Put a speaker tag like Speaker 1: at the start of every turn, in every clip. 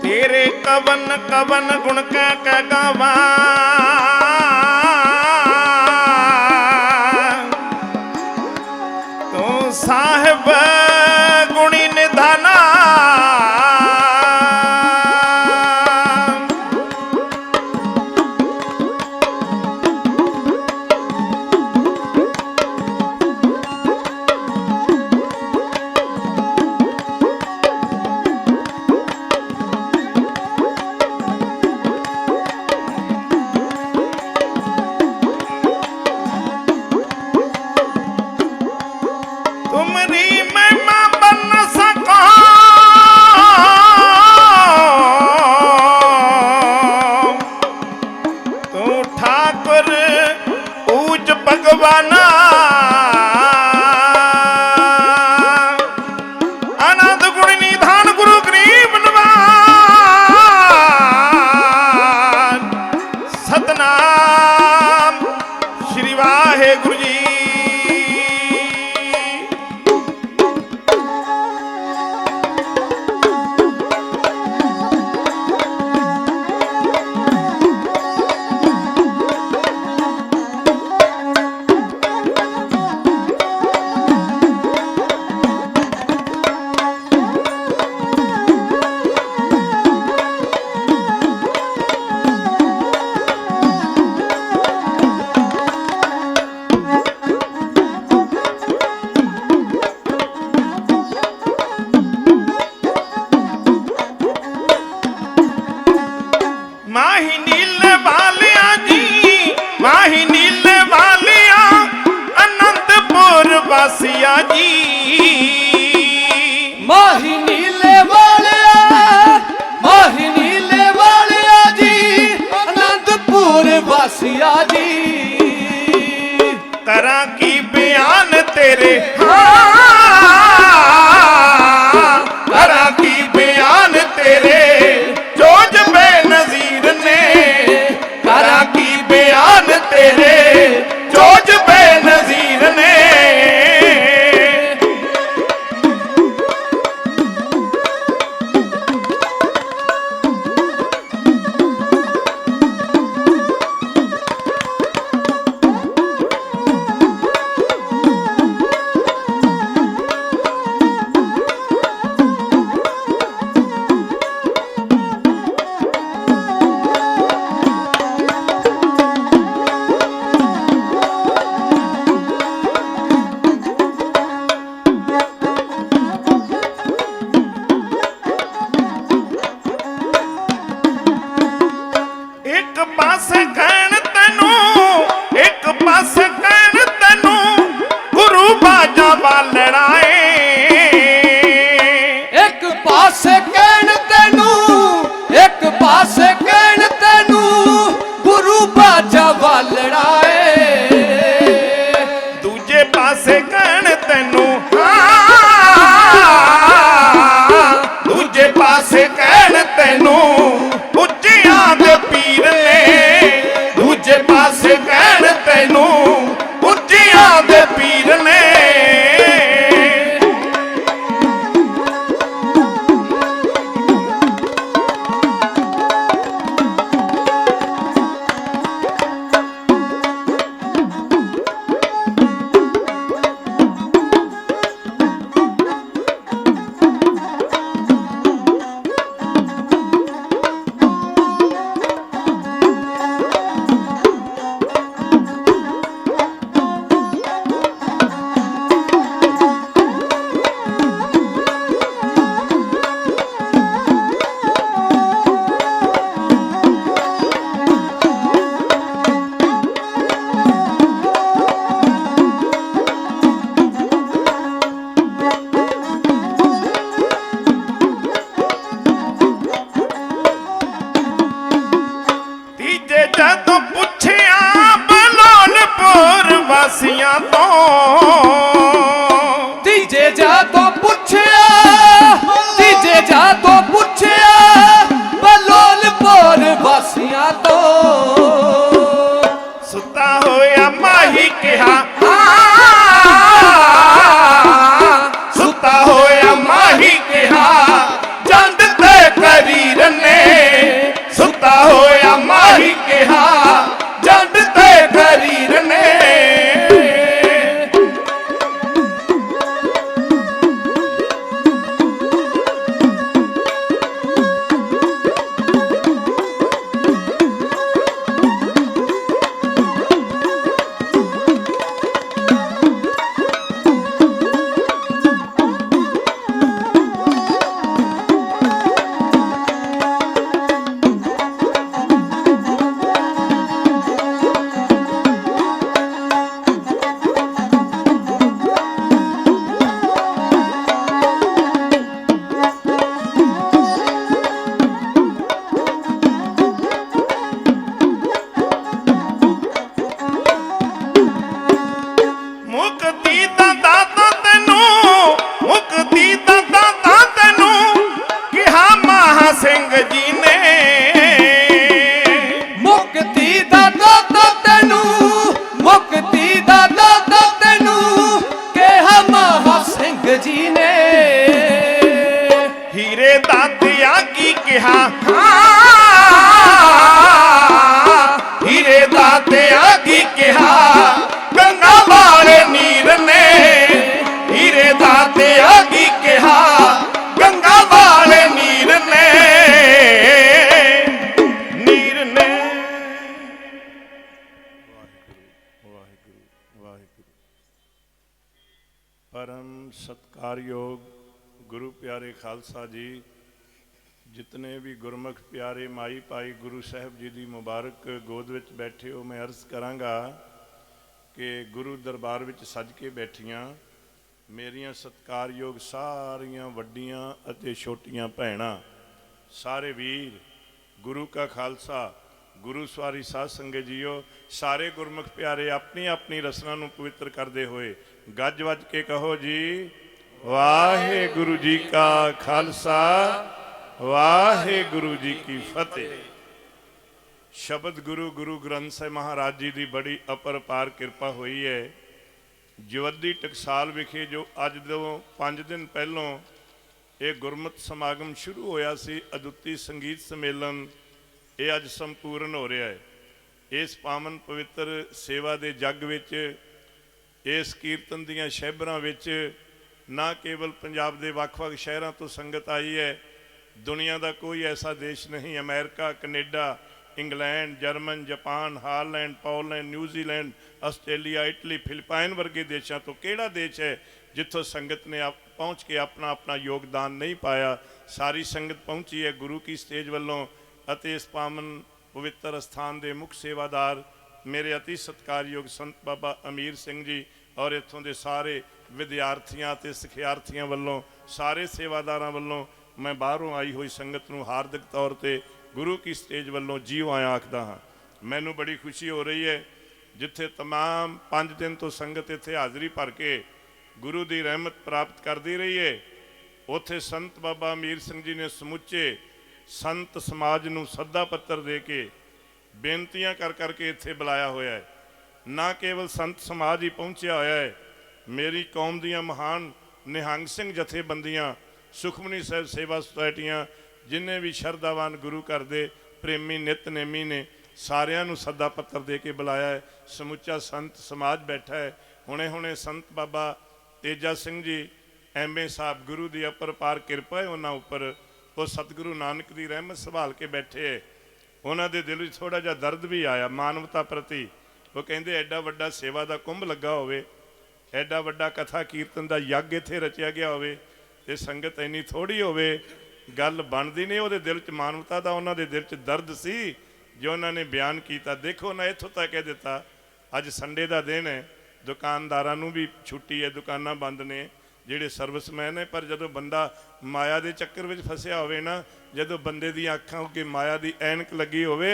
Speaker 1: तेरे कवन कवन गुण कह गावा, तू साहिब गुणी निधाना। भगवाना आनंद गुण निधान गुरु गरीब नवाज, सतनाम श्री वाहेगुरु जी। माही नीले वालिया जी, माही नीले वालिया अनंतपुर वासिया जी।
Speaker 2: माही नीले वालिया, माही नीले वालिया जी अनंतपुर वासिया जी।
Speaker 1: करा की बयान तेरे, करा की बयान तेरे जोज बेनजीर ने, करा की बयान तेरे जोज बेनजीर ने। एक पासे कहण तैनू, एक पासे कहण तैनू गुरु बाजा वालड़ा ए।
Speaker 2: एक पासे कहण तैनू, एक पासे कहण तैनू गुरु बाजा वालड़ा ए।
Speaker 1: दूजे पासे कहण तैनू, दूजे पासे कहण तैनू उच्चियां दे पीर ने, दूजे पासे कहण तैनू उच्चियां दे पीर ने। ਸਿੰਘ ਜੀ ਨੇ
Speaker 2: ਮੁਕਤੀ ਦਾ ਦਾਤਾ ਤੈਨੂੰ, ਮੁਕਤੀ ਦਾ ਦਾਤਾ ਤੈਨੂੰ ਕਿਹਾ ਮਹਾ ਸਿੰਘ ਜੀ ਨੇ।
Speaker 1: ਹੀਰੇ ਦਾਤਿਆ ਕੀ ਕਿਹਾ, ਹੀਰੇ ਦਾਤਿਆ ਕੀ ਕਿਹਾ, ਗੰਗਾ ਵਾਲੇ ਨੀਰ ਨੇ। ਹੀਰੇ ਦਾਤਿਆ ਕੀ ਕਿਹਾ, ਗੰਗਾ ਵਾਲੇ ਨੀਰ ਨੇ, ਨੀਰ ਨੇ। ਵਾਹਿਗੁਰੂ ਵਾਹਿਗੁਰੂ ਵਾਹਿਗੁਰੂ। परम सत्कारयोग गुरु प्यारे खालसा जी, जितने भी गुरमुख प्यारे माई भाई गुरु साहब जी की मुबारक गोद विच बैठे हो, मैं अर्ज करांगा कि गुरु दरबार विच सज के बैठियां मेरियां सत्कारयोग सारियां वड्डियां अते छोटियां भैणां, सारे वीर, गुरु का खालसा, गुरु सवारी साध संगत जीओ, सारे गुरमुख प्यारे अपनी अपनी रसना नूं पवित्र करते हुए गज वज के कहो जी वाहिगुरु जी का खालसा, वाहिगुरु जी की फतेह। शब्द गुरु गुरु ग्रंथ साहिब महाराज जी की बड़ी अपरपार किरपा हुई है। जवद्दी टकसाल विखे जो अज तो 5 दिन पहलों ये गुरमत समागम शुरू होया सी, अदुੱਤੀ संगीत सम्मेलन, ये अज संपूर्ण हो रहा है। इस पावन पवित्र सेवा के जग विच, इस कीर्तन दियां शहबरां विच ना केवल पंजाब के ਵੱਖ-ਵੱਖ शहरों तो संगत आई है, दुनिया का कोई ऐसा देश नहीं, America, Canada, England, German, Japan, Holland, Poland, New Zealand, Australia, Italy, Philippine वर्गे देशों तो किहड़ा देश है जिथों संगत ने पहुँच के अपना अपना योगदान नहीं पाया। सारी संगत पहुँची है गुरु की स्टेज वालों। अते इस पावन पवित्र स्थान के मुख सेवादार मेरे अति सत्कारयोग संत बाबा अमीर सिंह जी और इत्थों के सारे विद्यार्थियों ते सिखियार्थियों वालों, सारे सेवादारां वालों मैं बाहरों आई हुई संगत नूं हार्दिक तौर पर गुरु की स्टेज वालों जीव आया आखदा हाँ। मैनूं बड़ी खुशी हो रही है जिथे तमाम 5 दिन तो संगत इत्थे हाज़री भर के गुरु की रहमत प्राप्त करती रही है। उत्थे संत बाबा अमीर सिंह जी ने समुचे संत समाज नूं सद्दा पत्र दे के बेनतियां कर करके इत्थे बुलाया होया है। ना केवल संत समाज ही पहुँचा होया है, मेरी कौम दियां महान निहंग सिंह जथेबंदियां, सुखमनी साहिब सेवा सोसाइटियां, जिन्हें भी शरधावान गुरु घर दे प्रेमी नितनेमी ने सारियां नूं सद्दा पत्र दे के बुलाया है। समुचा संत समाज बैठा है। हुणे हुणे संत बाबा तेजा सिंह जी MA साहब, गुरु की अपरपार किरपा है उन्हां उपर, वो सतगुरु नानक की रहमत संभाल के बैठे है। उन्होंने दिल में थोड़ा जा दर्द भी आया मानवता प्रति। वो कहते एडा वड्डा सेवा का कुंभ लगा होवे, एडा वड्डा कथा कीर्तन का यज्ञ इत्थे रचिया गया होवे ते संगत इन्नी थोड़ी होवे, गल बनती नहीं। वो दिल च मानवता का उन्होंने दिल च दर्द सी जो उन्होंने बयान किया। देखो उन्हें इत्थों तक कह दिता अज संडे का दिन है, दुकानदारां नूं भी छुट्टी है, दुकानां बंद ने, ਜਿਹੜੇ ਸਰਵਿਸਮੈਨ है। पर ਜਦੋਂ ਬੰਦਾ माया के ਚੱਕਰ ਵਿੱਚ ਫਸਿਆ ਹੋਵੇ ना, ਜਦੋਂ ਬੰਦੇ ਦੀਆਂ ਅੱਖਾਂ ਉੱਤੇ माया की ਐਨਕ ਲੱਗੀ ਹੋਵੇ,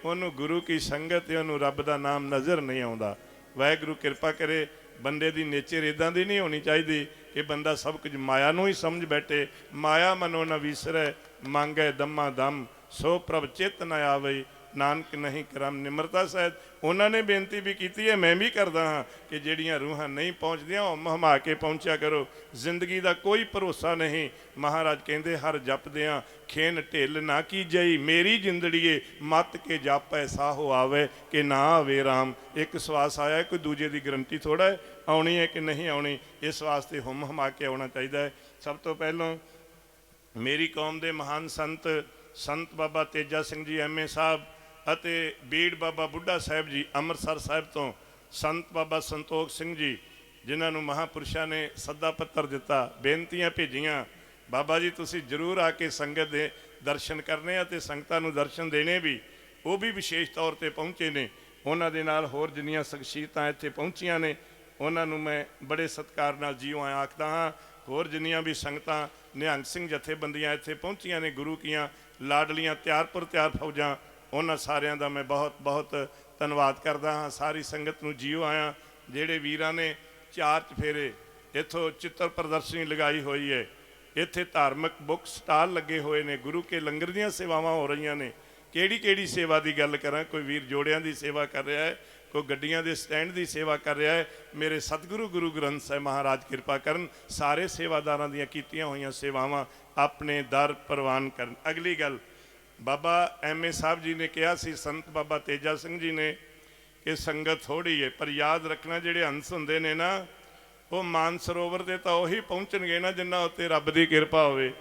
Speaker 1: ਉਹਨੂੰ गुरु की संगत ਤੇ ਉਹਨੂੰ ਰੱਬ ਦਾ ਨਾਮ ਨਜ਼ਰ ਨਹੀਂ ਆਉਂਦਾ। ਵਾਹਿਗੁਰੂ ਕਿਰਪਾ ਕਰੇ, ਬੰਦੇ ਦੀ ਨੇਚਰ ਇਦਾਂ ਦੀ ਨਹੀਂ ਹੋਣੀ ਚਾਹੀਦੀ कि बंदा सब कुछ माया नूं ही समझ बैठे। माया मनो न विसरै, मांगै दम्मा दम, सो प्रभ चित न आवे, नानक नहीं करम निमरता सहित। उन्होंने बेनती भी की है, मैं भी करता हाँ कि ਜਿਹੜੀਆਂ रूहां नहीं पहुँचदियां ਉਹ ਮਹਮਾ के पहुँचा करो। जिंदगी का कोई भरोसा नहीं। महाराज कहते हर जपदियां खेन ढिल ना की जई, मेरी जिंदड़ीए मत के जापै साहो आवे कि ना आवे राम। एक सवास आया कोई दूजे की गारंटी थोड़ा है आनी है कि नहीं आनी, इस वास्ते हुम हमा के आना चाहिए। सब तो पहलों मेरी कौम के महान संत बाबा तेजा सिंह जी MA साहब ਅਤੇ बीड़ बाबा बुढ़ा साहब जी ਅੰਮ੍ਰਿਤਸਰ ਸਾਹਿਬ ਤੋਂ, संत बाबा संतोख सिंह जी जिन्हों महापुरुषों ने सद्दा पत्र दिता, बेनतियां भेजियां, बाबा जी तुसी जरूर आके संगत दे दर्शन करने ते संगतां नूं दर्शन देने भी, वो भी विशेष तौर पर पहुँचे ने। उन्हां दे नाल होर जिन्नियां शख्सियतां इत्थे पहुँचियां ने उन्हां नूं मैं बड़े सत्कार नाल जीओ आया आखदा हाँ। होर जिन्नियां भी संगतां निहंग सिंह जथेबंदियां इत्थे पहुँचियां ने, गुरु कीआं लाडलियां त्यार फौजां, उन्हां सारियां दा मैं बहुत बहुत धन्नवाद करदा हाँ। सारी संगत नूं जीओ आया। जिहड़े वीरां ने 4 चफेरे इत्थों चित्र प्रदर्शनी लगाई हुई है, ਇੱਥੇ ਧਾਰਮਿਕ ਬੁੱਕ ਸਟਾਲ ਲੱਗੇ ਹੋਏ ਨੇ, ਗੁਰੂ ਕੇ ਲੰਗਰ ਦੀਆਂ ਸੇਵਾਵਾਂ ਹੋ ਰਹੀਆਂ ਨੇ। ਕਿਹੜੀ ਸੇਵਾ ਦੀ ਗੱਲ ਕਰਾਂ? ਕੋਈ ਵੀਰ ਜੋੜਿਆਂ ਦੀ ਸੇਵਾ ਕਰ ਰਿਹਾ ਹੈ, ਕੋਈ ਗੱਡੀਆਂ ਦੇ ਸਟੈਂਡ ਦੀ ਸੇਵਾ ਕਰ ਰਿਹਾ ਹੈ। ਮੇਰੇ ਸਤਿਗੁਰੂ ਗੁਰੂ ਗ੍ਰੰਥ ਸਾਹਿਬ ਮਹਾਰਾਜ ਕਿਰਪਾ ਕਰਨ, ਸਾਰੇ ਸੇਵਾਦਾਰਾਂ ਦੀਆਂ ਕੀਤੀਆਂ ਹੋਈਆਂ ਸੇਵਾਵਾਂ ਆਪਣੇ ਦਰ ਪ੍ਰਵਾਨ ਕਰਨ। ਅਗਲੀ ਗੱਲ, ਬਾਬਾ ਐਮ ਏ ਸਾਹਿਬ ਜੀ ਨੇ ਕਿਹਾ ਸੀ, ਸੰਤ ਬਾਬਾ ਤੇਜਾ ਸਿੰਘ ਜੀ ਨੇ, ਕਿ ਸੰਗਤ ਥੋੜ੍ਹੀ ਹੈ, ਪਰ ਯਾਦ ਰੱਖਣਾ ਜਿਹੜੇ ਹੰਸ ਹੁੰਦੇ ਨੇ ਨਾ, ਉਹ ਮਾਨ ਸਰੋਵਰ ਤੇ ਤਾਂ ਉਹੀ ਪਹੁੰਚਣਗੇ ਨਾ ਜਿਨ੍ਹਾਂ ਉੱਤੇ ਰੱਬ ਦੀ ਕਿਰਪਾ ਹੋਵੇ।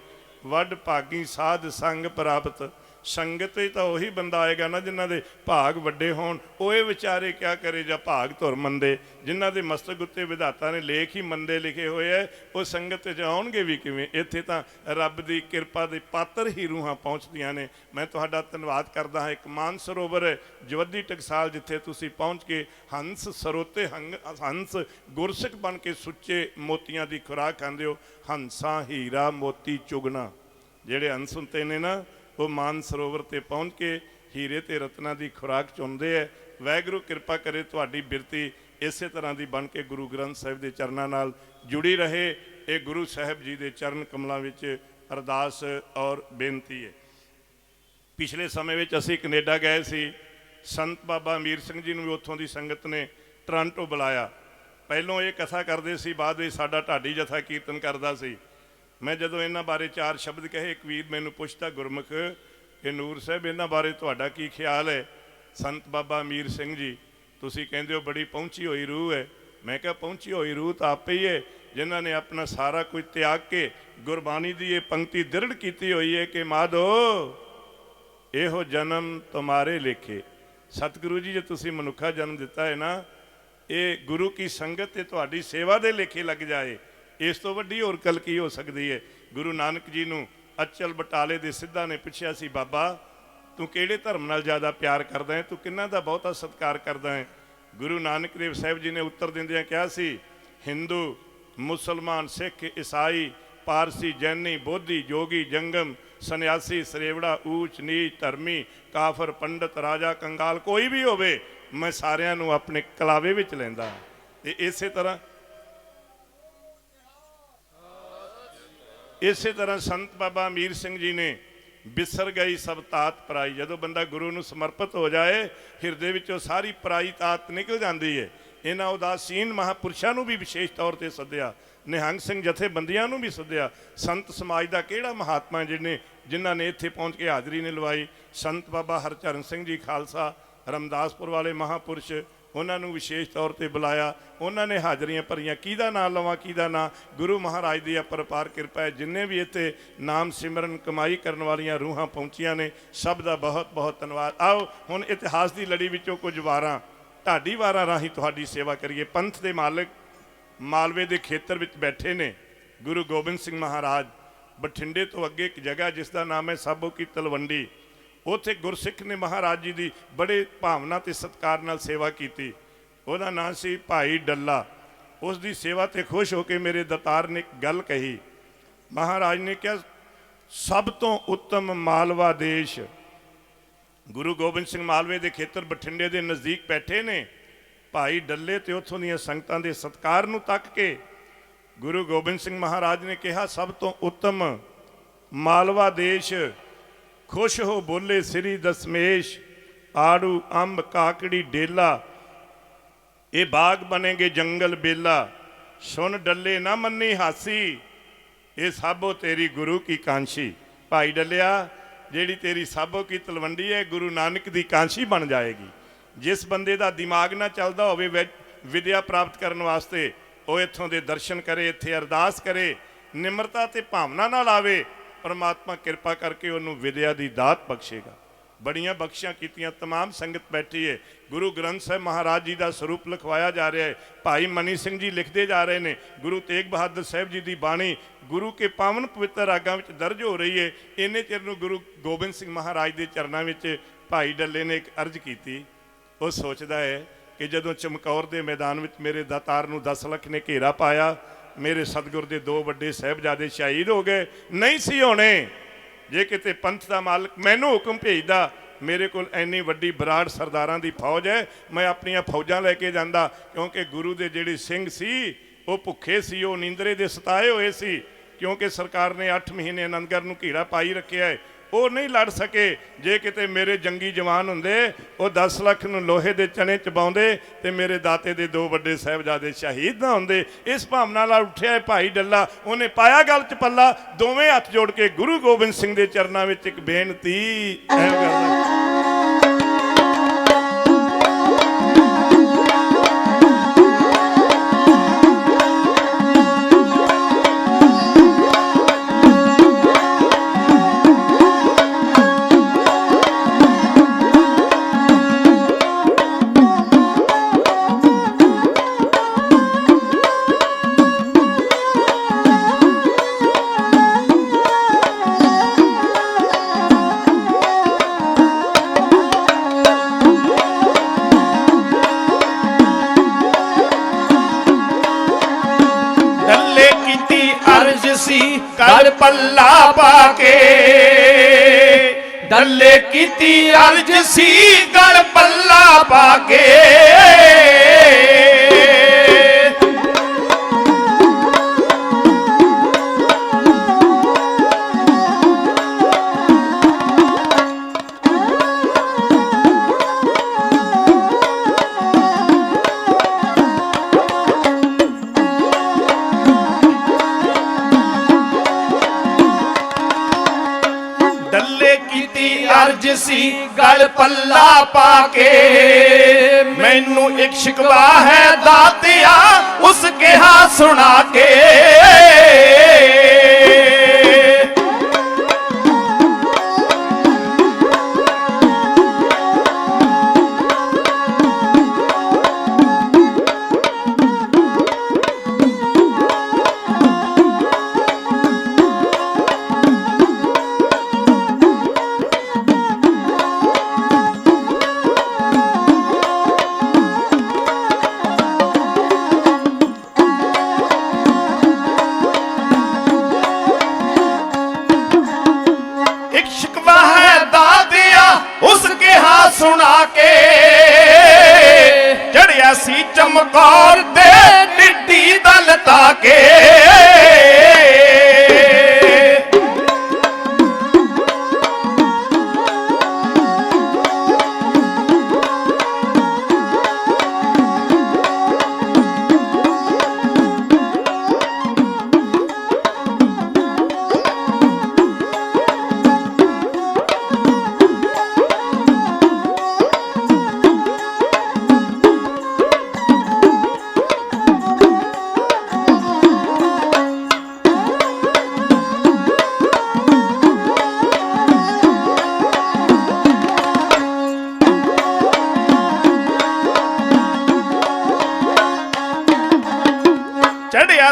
Speaker 1: ਵੱਡ ਭਾਗੀ ਸਾਧ ਸੰਗ ਪ੍ਰਾਪਤ, ਸੰਗਤ 'ਤੇ ਤਾਂ ਉਹੀ ਬੰਦਾ ਆਏਗਾ ਨਾ ਜਿਨ੍ਹਾਂ ਦੇ ਭਾਗ ਵੱਡੇ ਹੋਣ। ਉਹ ਇਹ ਵਿਚਾਰੇ ਕਿਆ ਕਰੇ ਜਾਂ ਭਾਗ ਧੁਰ ਮੰਦੇ, ਜਿਨ੍ਹਾਂ ਦੇ ਮਸਤਕ ਉੱਤੇ ਵਿਧਾਤਾ ਨੇ ਲੇਖ ਹੀ ਮੰਦੇ ਲਿਖੇ ਹੋਏ ਹੈ, ਉਹ ਸੰਗਤ 'ਚ ਆਉਣਗੇ ਵੀ ਕਿਵੇਂ? ਇੱਥੇ ਤਾਂ ਰੱਬ ਦੀ ਕਿਰਪਾ ਦੇ ਪਾਤਰ ਹੀ ਰੂਹਾਂ ਪਹੁੰਚਦੀਆਂ ਨੇ। ਮੈਂ ਤੁਹਾਡਾ ਧੰਨਵਾਦ ਕਰਦਾ ਹਾਂ। ਇੱਕ ਮਾਨ ਸਰੋਵਰ ਹੈ ਜਵੱਦੀ ਟਕਸਾਲ, ਜਿੱਥੇ ਤੁਸੀਂ ਪਹੁੰਚ ਕੇ ਹੰਸ ਸਰੋਤੇ ਹੰਸ ਗੁਰਸਿੱਖ ਬਣ ਕੇ ਸੁੱਚੇ ਮੋਤੀਆਂ ਦੀ ਖੁਰਾਕ ਖਾਂਦੇ ਹੋ। ਹੰਸਾਂ ਹੀਰਾ ਮੋਤੀ ਚੁਗਣਾ, ਜਿਹੜੇ ਹੰਸ ਹੁੰਦੇ ਨੇ ਨਾ, ਉਹ ਮਾਨ ਸਰੋਵਰ ਤੇ ਪਹੁੰਚ ਕੇ ਹੀਰੇ ਤੇ ਰਤਨਾਂ ਦੀ ਖੁਰਾਕ ਚੁੰਦੇ ਹੈ। ਵਾਹਿਗੁਰੂ ਕਿਰਪਾ ਕਰੇ ਤੁਹਾਡੀ ਬਿਰਤੀ ਇਸੇ ਤਰ੍ਹਾਂ ਦੀ ਬਣ ਕੇ ਗੁਰੂ ਗ੍ਰੰਥ ਸਾਹਿਬ ਦੇ ਚਰਨਾਂ ਨਾਲ ਜੁੜੀ ਰਹੇ। ਇਹ ਗੁਰੂ ਸਾਹਿਬ ਜੀ ਦੇ ਚਰਨ ਕਮਲਾਂ ਵਿੱਚ ਅਰਦਾਸ ਔਰ ਬੇਨਤੀ ਹੈ। ਪਿਛਲੇ ਸਮੇਂ ਵਿੱਚ ਅਸੀਂ ਕੈਨੇਡਾ ਗਏ ਸੀ। ਸੰਤ ਬਾਬਾ ਅਮੀਰ ਸਿੰਘ ਜੀ ਨੂੰ ਵੀ ਉੱਥੋਂ ਦੀ ਸੰਗਤ ਨੇ ਟੋਰਾਂਟੋ ਬੁਲਾਇਆ। ਪਹਿਲੋਂ ਇਹ ਕਥਾ ਕਰਦੇ ਸੀ, ਬਾਅਦ ਵਿੱਚ ਸਾਡਾ ਢਾਡੀ ਜਥਾ ਕੀਰਤਨ ਕਰਦਾ ਸੀ। ਮੈਂ ਜਦੋਂ ਇਹਨਾਂ ਬਾਰੇ 4 ਸ਼ਬਦ ਕਹੇ, ਇੱਕ ਵੀਰ ਮੈਨੂੰ ਪੁੱਛਦਾ ਗੁਰਮੁਖ ਕਿ ਨੂਰ ਸਾਹਿਬ ਇਹਨਾਂ ਬਾਰੇ ਤੁਹਾਡਾ ਕੀ ਖਿਆਲ ਹੈ? ਸੰਤ ਬਾਬਾ ਅਮੀਰ ਸਿੰਘ ਜੀ, ਤੁਸੀਂ ਕਹਿੰਦੇ ਹੋ ਬੜੀ ਪਹੁੰਚੀ ਹੋਈ ਰੂਹ ਹੈ। ਮੈਂ ਕਿਹਾ ਪਹੁੰਚੀ ਹੋਈ ਰੂਹ ਤਾਂ ਆਪੇ ਹੀ ਹੈ, ਜਿਨ੍ਹਾਂ ਨੇ ਆਪਣਾ ਸਾਰਾ ਕੁਝ ਤਿਆਗ ਕੇ ਗੁਰਬਾਣੀ ਦੀ ਇਹ ਪੰਕਤੀ ਦ੍ਰਿੜ ਕੀਤੀ ਹੋਈ ਹੈ ਕਿ ਮਾਧੋ ਇਹੋ ਜਨਮ ਤੁਮਾਰੇ ਲੇਖੇ। ਸਤਿਗੁਰੂ ਜੀ, ਜੇ ਤੁਸੀਂ ਮਨੁੱਖਾ ਜਨਮ ਦਿੱਤਾ ਹੈ ਨਾ, ਇਹ ਗੁਰੂ ਕੀ ਸੰਗਤ ਤੇ ਤੁਹਾਡੀ ਸੇਵਾ ਦੇ ਲੇਖੇ ਲੱਗ ਜਾਏ, ਇਸ ਤੋਂ ਵੱਡੀ ਹੋਰ ਗੱਲ ਕੀ ਹੋ ਸਕਦੀ ਹੈ? ਗੁਰੂ ਨਾਨਕ ਜੀ ਨੂੰ ਅਚਲ ਬਟਾਲੇ ਦੇ ਸਿੱਧਾ ਨੇ ਪੁੱਛਿਆ ਸੀ, ਬਾਬਾ ਤੂੰ ਕਿਹੜੇ ਧਰਮ ਨਾਲ ਜ਼ਿਆਦਾ ਪਿਆਰ ਕਰਦਾ ਹੈ, ਤੂੰ ਕਿਹਨਾਂ ਦਾ ਬਹੁਤਾ ਸਤਿਕਾਰ ਕਰਦਾ ਹੈ? ਗੁਰੂ ਨਾਨਕ ਦੇਵ ਸਾਹਿਬ ਜੀ ਨੇ ਉੱਤਰ ਦਿੰਦਿਆਂ ਕਿਹਾ ਸੀ, ਹਿੰਦੂ, ਮੁਸਲਮਾਨ, ਸਿੱਖ, ਈਸਾਈ, ਪਾਰਸੀ, ਜੈਨੀ, ਬੋਧੀ, ਜੋਗੀ, ਜੰਗਮ, ਸੰਨਿਆਸੀ, ਸਰੇਵੜਾ, ਊਚ ਨੀਚ, ਧਰਮੀ, ਕਾਫਰ, ਪੰਡਤ, ਰਾਜਾ, ਕੰਗਾਲ, ਕੋਈ ਵੀ ਹੋਵੇ, ਮੈਂ ਸਾਰਿਆਂ ਨੂੰ ਆਪਣੇ ਕਲਾਵੇ ਵਿੱਚ ਲੈਂਦਾ। ਤੇ ਇਸੇ ਤਰ੍ਹਾਂ ਸੰਤ ਬਾਬਾ ਅਮੀਰ ਸਿੰਘ ਜੀ ਨੇ ਬਿਸਰ ਗਈ ਸਭ ਤਾਤ ਪਰਾਈ। ਜਦੋਂ ਬੰਦਾ ਗੁਰੂ ਨੂੰ ਸਮਰਪਿਤ ਹੋ ਜਾਏ, ਹਿਰਦੇ ਵਿੱਚੋਂ ਸਾਰੀ ਪਰਾਈ ਤਾਤ ਨਿਕਲ ਜਾਂਦੀ ਹੈ। ਇਹਨਾਂ ਉਦਾਸੀਨ ਮਹਾਂਪੁਰਸ਼ਾਂ ਨੂੰ ਵੀ ਵਿਸ਼ੇਸ਼ ਤੌਰ ਤੇ ਸੱਦਿਆ, ਨਿਹੰਗ ਸਿੰਘ ਜਥੇਬੰਦੀਆਂ ਨੂੰ ਵੀ ਸੱਦਿਆ। ਸੰਤ ਸਮਾਜ ਦਾ ਕਿਹੜਾ ਮਹਾਤਮਾ ਜਿਨ੍ਹਾਂ ਨੇ ਇੱਥੇ ਪਹੁੰਚ ਕੇ ਹਾਜ਼ਰੀ ਨੇ ਲਵਾਈ? ਸੰਤ ਬਾਬਾ ਹਰਚਰਨ ਸਿੰਘ ਜੀ ਖਾਲਸਾ, ਰਮਦਾਸਪੁਰ ਵਾਲੇ ਮਹਾਂਪੁਰਸ਼, ਉਹਨਾਂ ਨੂੰ ਵਿਸ਼ੇਸ਼ ਤੌਰ ਤੇ ਬੁਲਾਇਆ, ਉਹਨਾਂ ਨੇ ਹਾਜ਼ਰੀਆਂ ਭਰੀਆਂ। ਕਿਹਦਾ ਨਾਂ ਲਵਾਂ, ਕਿਹਦਾ ਨਾਂ? ਗੁਰੂ ਮਹਾਰਾਜ ਦੀ ਅਪਰਪਾਰ ਕਿਰਪਾ ਹੈ। ਜਿੰਨੇ ਵੀ ਇੱਥੇ ਨਾਮ ਸਿਮਰਨ ਕਮਾਈ ਕਰਨ ਵਾਲੀਆਂ ਰੂਹਾਂ ਪਹੁੰਚੀਆਂ ਨੇ, ਸਭ ਦਾ ਬਹੁਤ ਬਹੁਤ ਧੰਨਵਾਦ। ਆਓ ਹੁਣ ਇਤਿਹਾਸ ਦੀ ਲੜੀ ਵਿੱਚੋਂ ਕੁਝ ਵਾਰਾਂ, ਢਾਡੀ ਵਾਰਾਂ ਰਾਹੀਂ ਤੁਹਾਡੀ ਸੇਵਾ ਕਰੀਏ। ਪੰਥ ਦੇ ਮਾਲਕ ਮਾਲਵੇ ਦੇ ਖੇਤਰ ਵਿੱਚ ਬੈਠੇ ਨੇ ਗੁਰੂ ਗੋਬਿੰਦ ਸਿੰਘ ਮਹਾਰਾਜ। ਬਠਿੰਡੇ ਤੋਂ ਅੱਗੇ ਇੱਕ ਜਗ੍ਹਾ ਜਿਸ ਦਾ ਨਾਮ ਹੈ ਸਾਬੋ ਕੀ ਤਲਵੰਡੀ, ਉੱਥੇ ਗੁਰਸਿੱਖ ਨੇ ਮਹਾਰਾਜ ਜੀ ਦੀ ਬੜੇ ਭਾਵਨਾ ਤੇ ਸਤਿਕਾਰ ਨਾਲ ਸੇਵਾ ਕੀਤੀ। ਉਹਦਾ ਨਾਂ ਸੀ ਭਾਈ ਡੱਲਾ। ਉਸ ਦੀ ਸੇਵਾ ਤੇ ਖੁਸ਼ ਹੋ ਕੇ ਮੇਰੇ ਦਾਤਾਰ ਨੇ ਇੱਕ ਗੱਲ ਕਹੀ। ਮਹਾਰਾਜ ਨੇ ਕਿਹਾ, ਸਭ ਤੋਂ ਉੱਤਮ ਮਾਲਵਾ ਦੇਸ਼। ਗੁਰੂ ਗੋਬਿੰਦ ਸਿੰਘ ਮਾਲਵੇ ਦੇ ਖੇਤਰ ਬਠਿੰਡੇ ਦੇ ਨਜ਼ਦੀਕ ਬੈਠੇ ਨੇ। ਭਾਈ ਡੱਲੇ ਤੇ ਉੱਥੋਂ ਦੀਆਂ ਸੰਗਤਾਂ ਦੇ ਸਤਿਕਾਰ ਨੂੰ ਤੱਕ ਕੇ ਗੁਰੂ ਗੋਬਿੰਦ ਸਿੰਘ ਮਹਾਰਾਜ ਨੇ ਕਿਹਾ, ਸਭ ਤੋਂ ਉੱਤਮ ਮਾਲਵਾ ਦੇਸ਼। ਖੁਸ਼ ਹੋ ਬੋਲੇ ਸ੍ਰੀ ਦਸਮੇਸ਼, ਆੜੂ ਅੰਬ ਕਾਕੜੀ ਡੇਲਾ, ਇਹ ਬਾਗ ਬਣੇਗੇ ਜੰਗਲ ਬੇਲਾ। ਸੁਣ ਡੱਲੇ ਨਾ ਮੰਨੀ ਹਾਸੀ, ਇਹ ਸਾਬੋ ਤੇਰੀ ਗੁਰੂ ਕੀ ਕਾਂਸ਼ੀ। ਭਾਈ ਡੱਲਿਆ, ਜਿਹੜੀ ਤੇਰੀ ਸਾਬੋ ਕੀ ਤਲਵੰਡੀ ਹੈ, ਗੁਰੂ ਨਾਨਕ ਦੀ ਕਾਂਸ਼ੀ ਬਣ ਜਾਏਗੀ। ਜਿਸ ਬੰਦੇ ਦਾ ਦਿਮਾਗ ਨਾ ਚੱਲਦਾ ਹੋਵੇ ਵਿਦਿਆ ਪ੍ਰਾਪਤ ਕਰਨ ਵਾਸਤੇ, ਉਹ ਇੱਥੋਂ ਦੇ ਦਰਸ਼ਨ ਕਰੇ, ਇੱਥੇ ਅਰਦਾਸ ਕਰੇ, ਨਿਮਰਤਾ ਤੇ ਭਾਵਨਾ ਨਾਲ ਆਵੇ, ਪਰਮਾਤਮਾ ਕਿਰਪਾ ਕਰਕੇ ਉਹਨੂੰ ਵਿਦਿਆ ਦੀ ਦਾਤ ਬਖਸ਼ੇਗਾ। ਬੜੀਆਂ ਬਖਸ਼ੀਆਂ ਕੀਤੀਆਂ। ਤਮਾਮ ਸੰਗਤ ਬੈਠੀ ਹੈ। ਗੁਰੂ ਗ੍ਰੰਥ ਸਾਹਿਬ ਮਹਾਰਾਜ ਜੀ ਦਾ ਸਰੂਪ ਲਿਖਵਾਇਆ ਜਾ ਰਿਹਾ ਹੈ। ਭਾਈ ਮਨੀ ਸਿੰਘ ਜੀ ਲਿਖਦੇ ਜਾ ਰਹੇ ਨੇ। ਗੁਰੂ ਤੇਗ ਬਹਾਦਰ ਸਾਹਿਬ ਜੀ ਦੀ ਬਾਣੀ ਗੁਰੂ ਕੇ ਪਾਵਨ ਪਵਿੱਤਰ ਰਾਗਾਂ ਵਿੱਚ ਦਰਜ ਹੋ ਰਹੀ ਹੈ। ਇੰਨੇ ਚਿਰ ਨੂੰ ਗੁਰੂ ਗੋਬਿੰਦ ਸਿੰਘ ਮਹਾਰਾਜ ਦੇ ਚਰਨਾਂ ਵਿੱਚ ਭਾਈ ਡੱਲੇ ਨੇ ਇੱਕ ਅਰਜ਼ ਕੀਤੀ। ਉਹ ਸੋਚਦਾ ਹੈ ਕਿ ਜਦੋਂ ਚਮਕੌਰ ਦੇ ਮੈਦਾਨ ਵਿੱਚ ਮੇਰੇ ਦਾਤਾਰ ਨੂੰ 10 ਲੱਖ ਨੇ ਘੇਰਾ ਪਾਇਆ, ਮੇਰੇ ਸਤਿਗੁਰ ਦੇ 2 ਵੱਡੇ ਸਾਹਿਬਜ਼ਾਦੇ ਸ਼ਹੀਦ ਹੋ ਗਏ, ਨਹੀਂ ਸੀ ਹੋਣੇ ਜੇ ਕਿਤੇ ਪੰਥ ਦਾ ਮਾਲਕ ਮੈਨੂੰ ਹੁਕਮ ਭੇਜਦਾ। ਮੇਰੇ ਕੋਲ ਇੰਨੀ ਵੱਡੀ ਬਰਾੜ ਸਰਦਾਰਾਂ ਦੀ ਫੌਜ ਹੈ, ਮੈਂ ਆਪਣੀਆਂ ਫੌਜਾਂ ਲੈ ਕੇ ਜਾਂਦਾ। ਕਿਉਂਕਿ ਗੁਰੂ ਦੇ ਜਿਹੜੇ ਸਿੰਘ ਸੀ ਉਹ ਭੁੱਖੇ ਸੀ, ਉਹ ਨੀਂਦਰੇ ਦੇ ਸਤਾਏ ਹੋਏ ਸੀ, क्योंकि सरकार ने 8 महीने आनंदगढ़ नूं घेरा पाई रखिया है, ਉਹ नहीं लड़ सके। जे किते मेरे जंगी जवान हुंदे ਉਹ 10 ਲੱਖ ਨੂੰ ਲੋਹੇ ਦੇ ਚਣੇ ਚਬਾਉਂਦੇ ਤੇ ਮੇਰੇ ਦਾਤੇ ਦੇ 2 ਵੱਡੇ ਸਾਹਿਬਜ਼ਾਦੇ ਸ਼ਹੀਦ ਨਾ ਹੁੰਦੇ। ਇਸ ਭਾਵਨਾ ਨਾਲ ਉੱਠਿਆ ਭਾਈ ਡੱਲਾ, ਉਹਨੇ ਪਾਇਆ ਗਲ 'ਚ ਪੱਲਾ, ਦੋਵੇਂ ਹੱਥ ਜੋੜ ਕੇ ਗੁਰੂ ਗੋਬਿੰਦ ਸਿੰਘ ਦੇ ਚਰਨਾਂ ਵਿੱਚ ਇੱਕ ਬੇਨਤੀ ਐ ਕਰਦਾ।
Speaker 2: गल पल्ला पाके डल्ले कीती अर्ज सी गल पल्ला पाके। अर्ज सी गल पल्ला पाके, मैनू एक शिकवा है दातिया उस कहा सुना के। सुना के चढ़िया सी चमकौर ते टिड्डी दल ताके।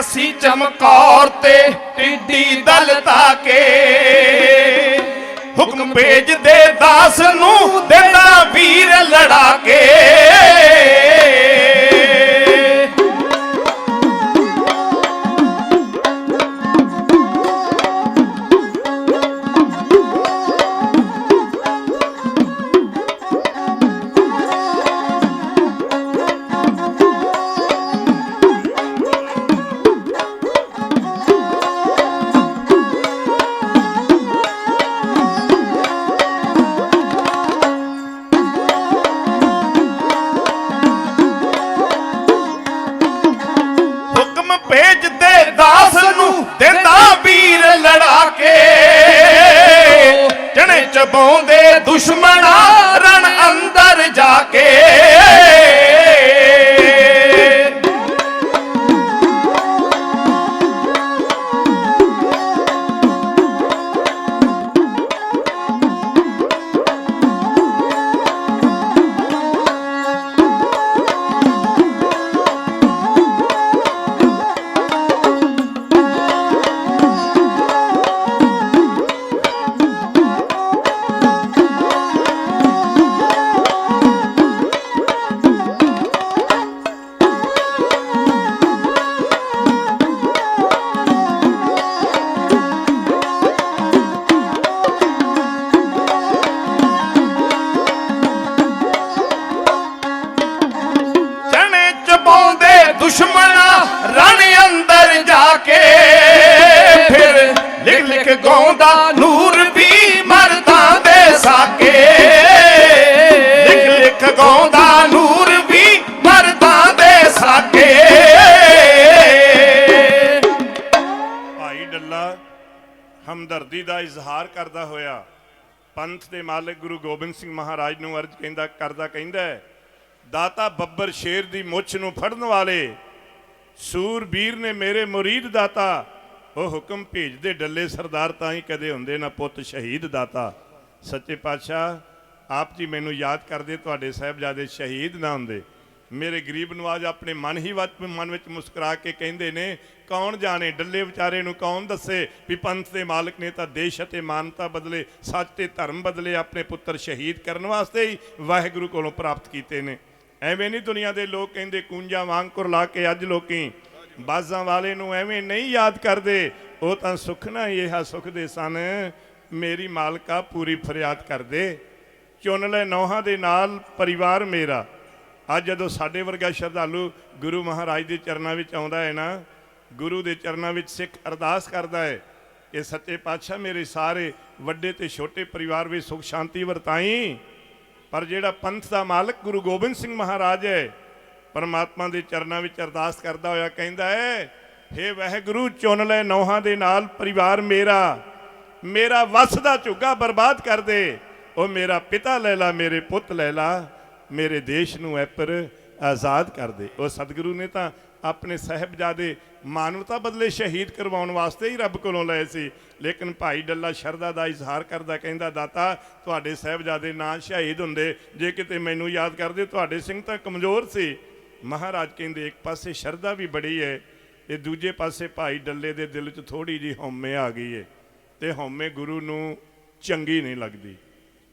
Speaker 2: सी चमकौर ते टिड्डी दल ताके, हुक्म भेज दे दास नू देना वीर लड़ा के। दास नू देंदा वीर लड़ा के, चने चबाउंदे दुश्मना रण अंदर जाके। ਗਾਉਂਦਾ ਨੂਰ ਵੀ ਮਰਦਾਂ ਦੇ ਸਾਕੇ, ਲਿਖ ਲਿਖ ਗਾਉਂਦਾ ਨੂਰ ਵੀ ਮਰਦਾਂ ਦੇ ਸਾਕੇ।
Speaker 1: ਭਾਈ ਡੱਲਾ ਹਮਦਰਦੀ ਦਾ ਇਜ਼ਹਾਰ ਕਰਦਾ ਹੋਇਆ ਪੰਥ ਦੇ ਮਾਲਕ ਗੁਰੂ ਗੋਬਿੰਦ ਸਿੰਘ ਮਹਾਰਾਜ ਨੂੰ ਅਰਜ਼ ਕਹਿੰਦਾ ਹੈ, ਦਾਤਾ ਬੱਬਰ ਸ਼ੇਰ ਦੀ ਮੁੱਛ ਨੂੰ ਫੜਨ ਵਾਲੇ ਸੂਰਬੀਰ ਨੇ ਮੇਰੇ ਮੁਰੀਦ ਦਾਤਾ, ਉਹ ਹੁਕਮ ਭੇਜਦੇ ਡੱਲੇ ਸਰਦਾਰ ਤਾਂ ਹੀ ਕਦੇ ਹੁੰਦੇ ਨਾ ਪੁੱਤ ਸ਼ਹੀਦ ਦਾਤਾ। ਸੱਚੇ ਪਾਤਸ਼ਾਹ ਆਪ ਜੀ ਮੈਨੂੰ ਯਾਦ ਕਰਦੇ, ਤੁਹਾਡੇ ਸਾਹਿਬਜ਼ਾਦੇ ਸ਼ਹੀਦ ਨਾ ਹੁੰਦੇ। ਮੇਰੇ ਗਰੀਬ ਨਵਾਜ਼ ਆਪਣੇ ਮਨ ਵਿੱਚ ਮੁਸਕਰਾ ਕੇ ਕਹਿੰਦੇ ਨੇ, ਕੌਣ ਜਾਣੇ ਡੱਲੇ ਵਿਚਾਰੇ ਨੂੰ ਕੌਣ ਦੱਸੇ ਵੀ ਪੰਥ ਦੇ ਮਾਲਕ ਨੇ ਤਾਂ ਦੇਸ਼ ਅਤੇ ਮਾਨਤਾ ਬਦਲੇ, ਸੱਚ ਤੇ ਧਰਮ ਬਦਲੇ, ਆਪਣੇ ਪੁੱਤਰ ਸ਼ਹੀਦ ਕਰਨ ਵਾਸਤੇ ਹੀ ਵਾਹਿਗੁਰੂ ਕੋਲੋਂ ਪ੍ਰਾਪਤ ਕੀਤੇ ਨੇ। ਐਵੇਂ ਨਹੀਂ ਦੁਨੀਆ ਦੇ ਲੋਕ ਕਹਿੰਦੇ ਕੂੰਜਾਂ ਵਾਂਗ ਕੁਰਲਾ ਕੇ ਅੱਜ ਲੋਕੀ ਬਾਜ਼ਾਂ ਵਾਲੇ ਨੂੰ ਐਵੇਂ ਨਹੀਂ ਯਾਦ ਕਰਦੇ, ਉਹ ਤਾਂ ਸੁੱਖ ਨਾ ਇਹ ਸੁੱਖਦੇ ਸਨ, ਮੇਰੀ ਮਾਲਕਾ ਪੂਰੀ ਫਰਿਆਦ ਕਰਦੇ। ਚੁਣ ਲੈ ਨੌਹਾਂ ਦੇ ਨਾਲ ਪਰਿਵਾਰ ਮੇਰਾ। ਅੱਜ ਜਦੋਂ ਸਾਡੇ ਵਰਗਾ ਸ਼ਰਧਾਲੂ ਗੁਰੂ ਮਹਾਰਾਜ ਦੇ ਚਰਨਾਂ ਵਿੱਚ ਆਉਂਦਾ ਹੈ ਨਾ, ਗੁਰੂ ਦੇ ਚਰਨਾਂ ਵਿੱਚ ਸਿੱਖ ਅਰਦਾਸ ਕਰਦਾ ਹੈ, ਇਹ ਸੱਚੇ ਪਾਤਸ਼ਾਹ ਮੇਰੇ ਸਾਰੇ ਵੱਡੇ ਤੇ ਛੋਟੇ ਪਰਿਵਾਰ ਵਿੱਚ ਸੁਖ ਸ਼ਾਂਤੀ ਵਰਤਾਈ। ਪਰ ਜਿਹੜਾ ਪੰਥ ਦਾ ਮਾਲਕ ਗੁਰੂ ਗੋਬਿੰਦ ਸਿੰਘ ਮਹਾਰਾਜ ਹੈ, ਪਰਮਾਤਮਾ ਦੇ ਚਰਨਾਂ ਵਿੱਚ ਅਰਦਾਸ ਕਰਦਾ ਹੋਇਆ ਕਹਿੰਦਾ ਹੈ, ਹੇ ਵਾਹਿਗੁਰੂ ਚੁਣ ਲੈ ਨੌਹਾਂ ਦੇ ਨਾਲ ਪਰਿਵਾਰ ਮੇਰਾ, ਮੇਰਾ ਵਸ ਦਾ ਝੁੱਗਾ ਬਰਬਾਦ ਕਰ ਦੇ। ਉਹ ਮੇਰਾ ਪਿਤਾ ਲੈ ਲਾ, ਮੇਰੇ ਪੁੱਤ ਲੈ ਲਾ, ਮੇਰੇ ਦੇਸ਼ ਨੂੰ ਐਪਰ ਆਜ਼ਾਦ ਕਰ ਦੇ। ਉਹ ਸਤਿਗੁਰੂ ਨੇ ਤਾਂ ਆਪਣੇ ਸਾਹਿਬਜ਼ਾਦੇ ਮਾਨਵਤਾ ਬਦਲੇ ਸ਼ਹੀਦ ਕਰਵਾਉਣ ਵਾਸਤੇ ਹੀ ਰੱਬ ਕੋਲੋਂ ਲਏ ਸੀ। ਲੇਕਿਨ ਭਾਈ ਡੱਲਾ ਸ਼ਰਧਾ ਦਾ ਇਜ਼ਹਾਰ ਕਰਦਾ ਕਹਿੰਦਾ, ਦਾਤਾ ਤੁਹਾਡੇ ਸਾਹਿਬਜ਼ਾਦੇ ਨਾ ਸ਼ਹੀਦ ਹੁੰਦੇ ਜੇ ਕਿਤੇ ਮੈਨੂੰ ਯਾਦ ਕਰਦੇ, ਤੁਹਾਡੇ ਸਿੰਘ ਤਾਂ ਕਮਜ਼ੋਰ ਸੀ। ਮਹਾਰਾਜ ਕਹਿੰਦੇ ਇੱਕ ਪਾਸੇ ਸ਼ਰਧਾ ਵੀ ਬੜੀ ਹੈ, ਤੇ ਦੂਜੇ ਪਾਸੇ ਭਾਈ ਡੱਲੇ ਦੇ ਦਿਲ 'ਚ ਥੋੜ੍ਹੀ ਜਿਹੀ ਹਉਮੈ ਆ ਗਈ ਹੈ, ਤੇ ਹਉਮੈ ਗੁਰੂ ਨੂੰ ਚੰਗੀ ਨਹੀਂ ਲੱਗਦੀ।